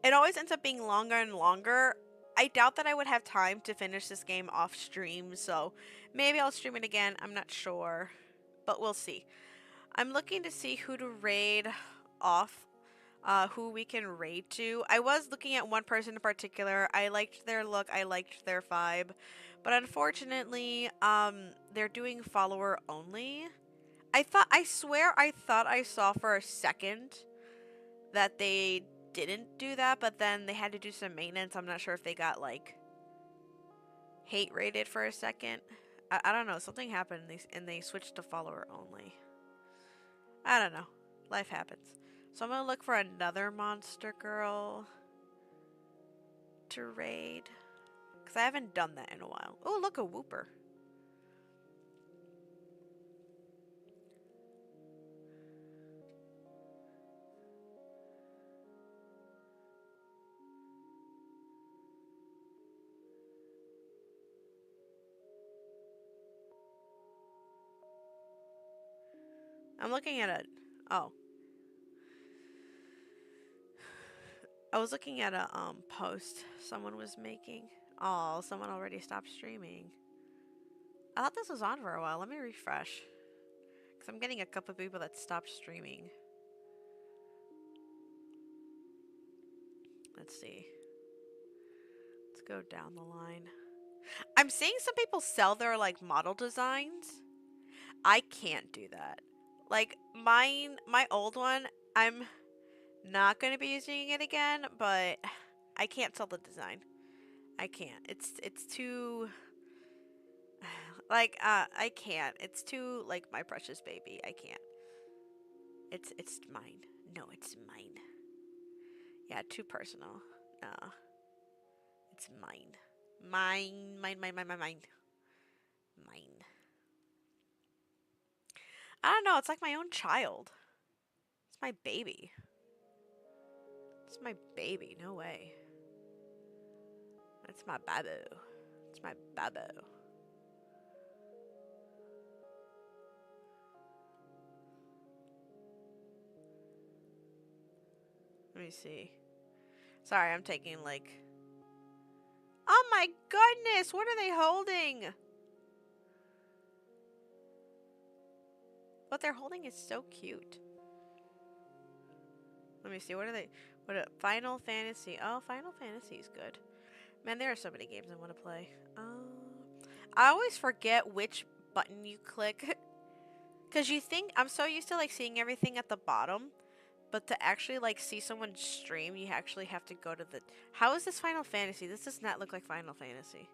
It always ends up being longer and longer. I doubt that I would have time to finish this game off stream, so maybe I'll stream it again. I'm not sure, but we'll see. I'm looking to see who to raid off, who we can raid to. I was looking at one person in particular. I liked their look. I liked their vibe, but unfortunately, they're doing follower only. I swear I thought I saw for a second that they didn't do that, but then they had to do some maintenance. I'm not sure if they got, like, hate rated for a second. I don't know. Something happened and they switched to follower only. I don't know. Life happens. So I'm going to look for another monster girl to raid, because I haven't done that in a while. Oh, look, a whooper. I'm looking at a... Oh. I was looking at a post someone was making. Oh, someone already stopped streaming. I thought this was on for a while. Let me refresh. Because I'm getting a couple of people that stopped streaming. Let's see. Let's go down the line. I'm seeing some people sell their, like, model designs. I can't do that. Like, mine, my old one, I'm not going to be using it again, but I can't sell the design. I can't. It's too... Like, I can't. It's too, like, my precious baby. I can't. It's mine. No, it's mine. Yeah, too personal. No. It's mine. Mine. Mine. I don't know, it's like my own child. It's my baby. It's my baby, no way. It's my babu. It's my babu. Let me see. Sorry, I'm taking like... Oh my goodness! What are they holding? What they're holding is so cute. Let me see. What are they? Final Fantasy. Oh, Final Fantasy is good. Man, there are so many games I want to play. I always forget which button you click. Because you think... I'm so used to like seeing everything at the bottom. But to actually like see someone stream, you actually have to go to the... How is this Final Fantasy? This does not look like Final Fantasy.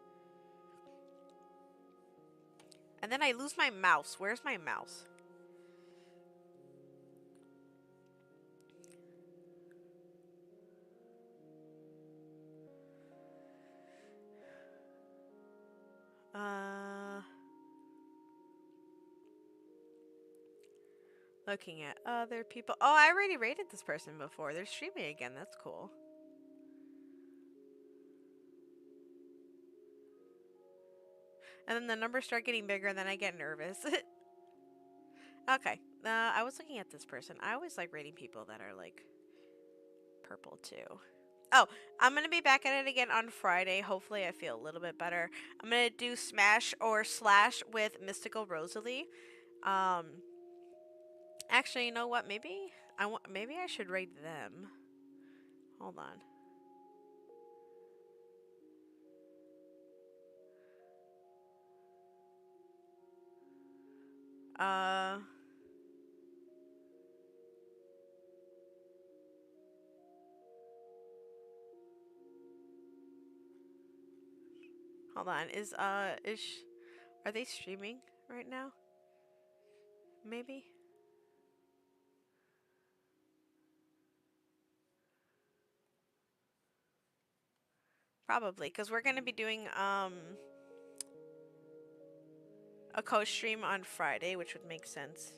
And then I lose my mouse. Where's my mouse? Looking at other people. Oh, I already rated this person before. They're streaming again. That's cool. And then the numbers start getting bigger, and then I get nervous. Okay. I was looking at this person. I always like rating people that are like purple too. Oh, I'm going to be back at it again on Friday. Hopefully I feel a little bit better. I'm going to do Smash or Slash with Mystical Rosalie. Actually, you know what? Maybe I should rate them. Hold on. Hold on. Are they streaming right now? Maybe. Probably, because we're going to be doing a co-stream on Friday, which would make sense.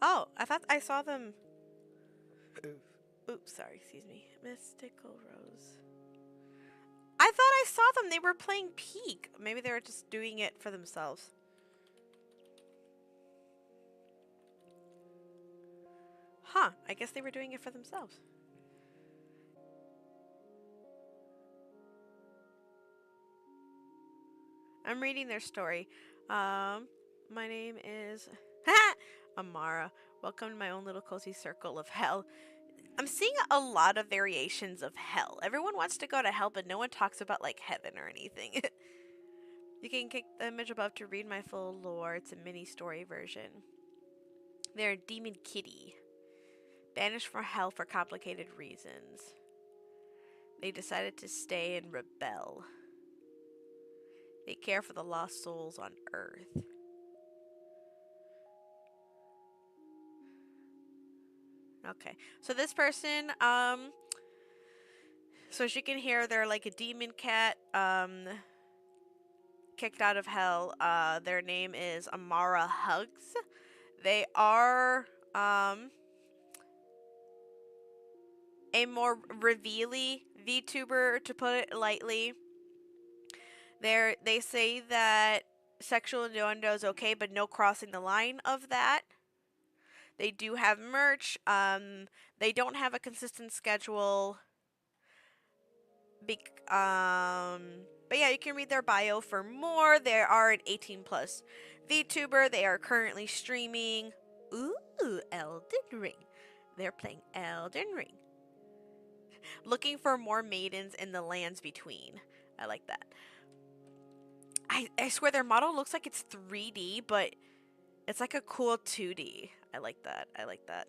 Oh, I thought I saw them. Oops, sorry, excuse me. Mystical Rose. I thought I saw them. They were playing Peak. Maybe they were just doing it for themselves. Huh, I guess they were doing it for themselves. I'm reading their story. My name is Amara. Welcome to my own little cozy circle of hell. I'm seeing a lot of variations of hell. Everyone wants to go to hell, but no one talks about like heaven or anything. You can click the image above to read my full lore. It's a mini story version. They're a demon kitty, banished from hell for complicated reasons. They decided to stay and rebel. They care for the lost souls on Earth. Okay, so this person, so as you can hear, they're like a demon cat, kicked out of hell. Their name is Amara Hugs. They are, a more revealy VTuber, to put it lightly. They say that sexual innuendo is okay, but no crossing the line of that. They do have merch. They don't have a consistent schedule. But yeah, you can read their bio for more. They are an 18 plus VTuber. They are currently streaming. Ooh, Elden Ring. They're playing Elden Ring. Looking for more maidens in the lands between. I like that. I swear their model looks like it's 3D, but it's like a cool 2D. I like that. I like that.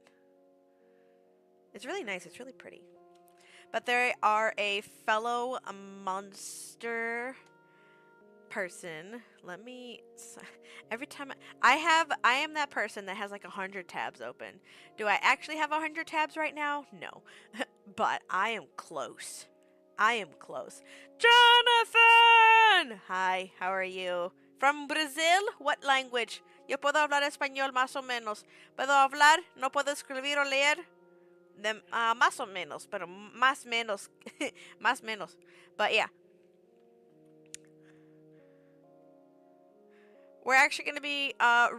It's really nice. It's really pretty. But they are a fellow monster person. Let me. Every time I am that person that has like 100 tabs open. Do I actually have 100 tabs right now? No, but I am close. I am close. Jonathan! Hi, how are you? From Brazil? What language? Yo puedo hablar español más o menos. Puedo hablar, no puedo escribir o leer. Más o menos, pero más menos. Más menos. But yeah. We're actually going to be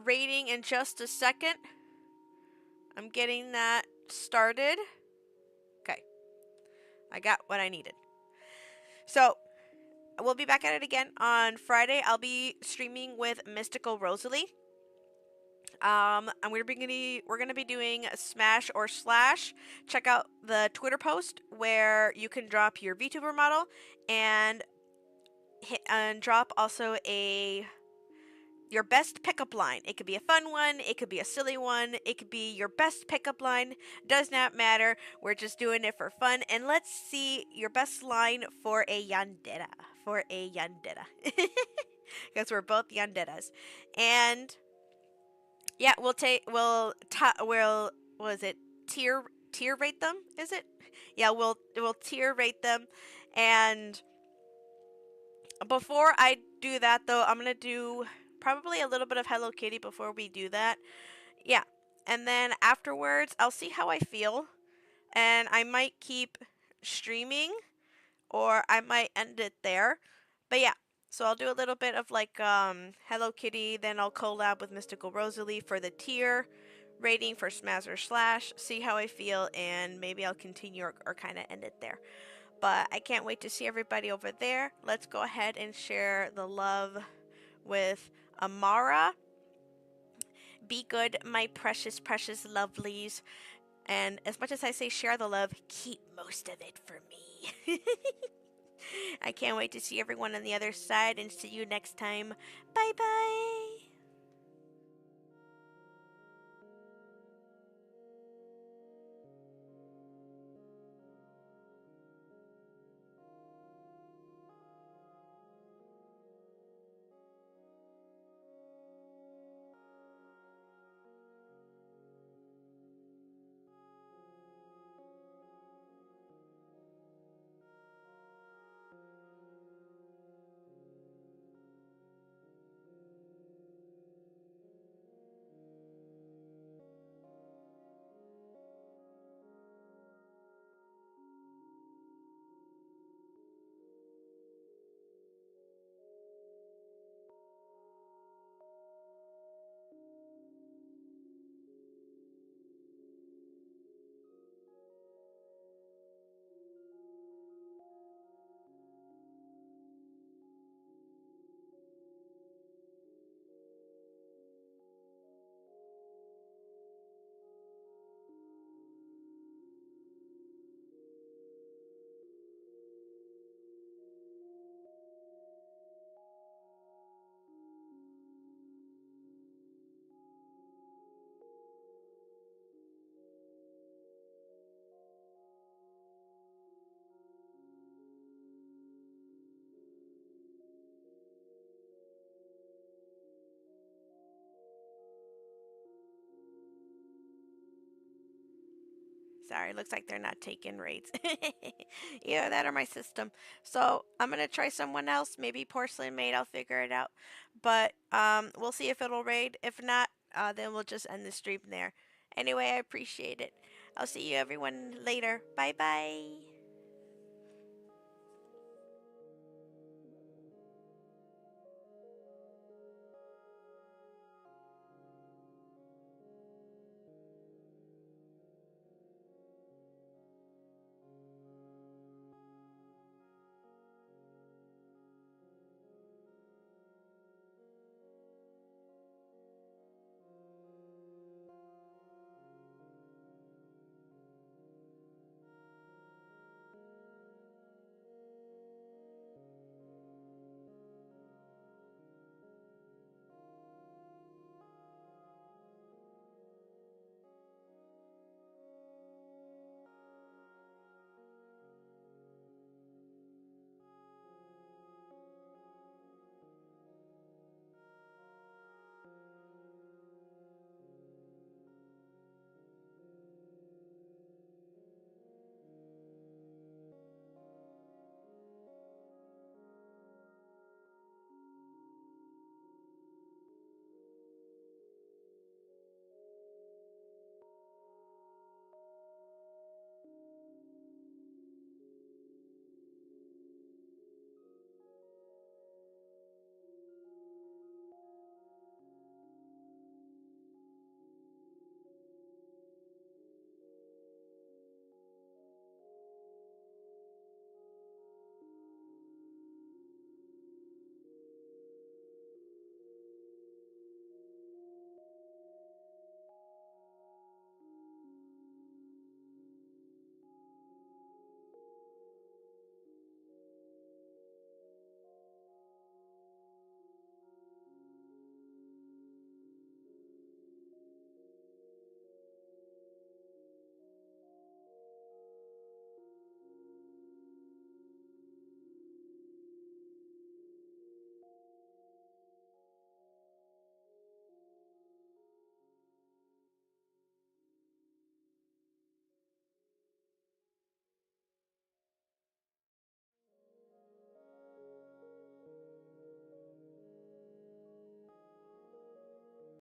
rating in just a second. I'm getting that started. Okay. I got what I needed. So, we'll be back at it again on Friday. I'll be streaming with Mystical Rosalie. And we're gonna be doing Smash or Slash. Check out the Twitter post where you can drop your VTuber model and drop also your best pickup line. It could be a fun one, it could be a silly one, it could be your best pickup line. Does not matter. We're just doing it for fun. And let's see your best line for a yandere. For a yandere. Because we're both yanderas. And yeah, we'll what is it? Tier rate them, is it? Yeah, we'll tier rate them. And before I do that though, I'm going to do probably a little bit of Hello Kitty before we do that. Yeah. And then afterwards, I'll see how I feel. And I might keep streaming or I might end it there. But yeah. So I'll do a little bit of like Hello Kitty, then I'll collab with Mystical Rosalie for the tier rating for Smash or Slash, see how I feel, and maybe I'll continue or kind of end it there. But I can't wait to see everybody over there. Let's go ahead and share the love with Amara. Be good, my precious, precious lovelies. And as much as I say share the love, keep most of it for me. I can't wait to see everyone on the other side and see you next time. Bye bye. Sorry, looks like they're not taking raids. Either that or my system. So I'm gonna try someone else. Maybe Porcelain Maid. I'll figure it out. But we'll see if it'll raid. If not, then we'll just end the stream there. Anyway, I appreciate it. I'll see you everyone later. Bye bye.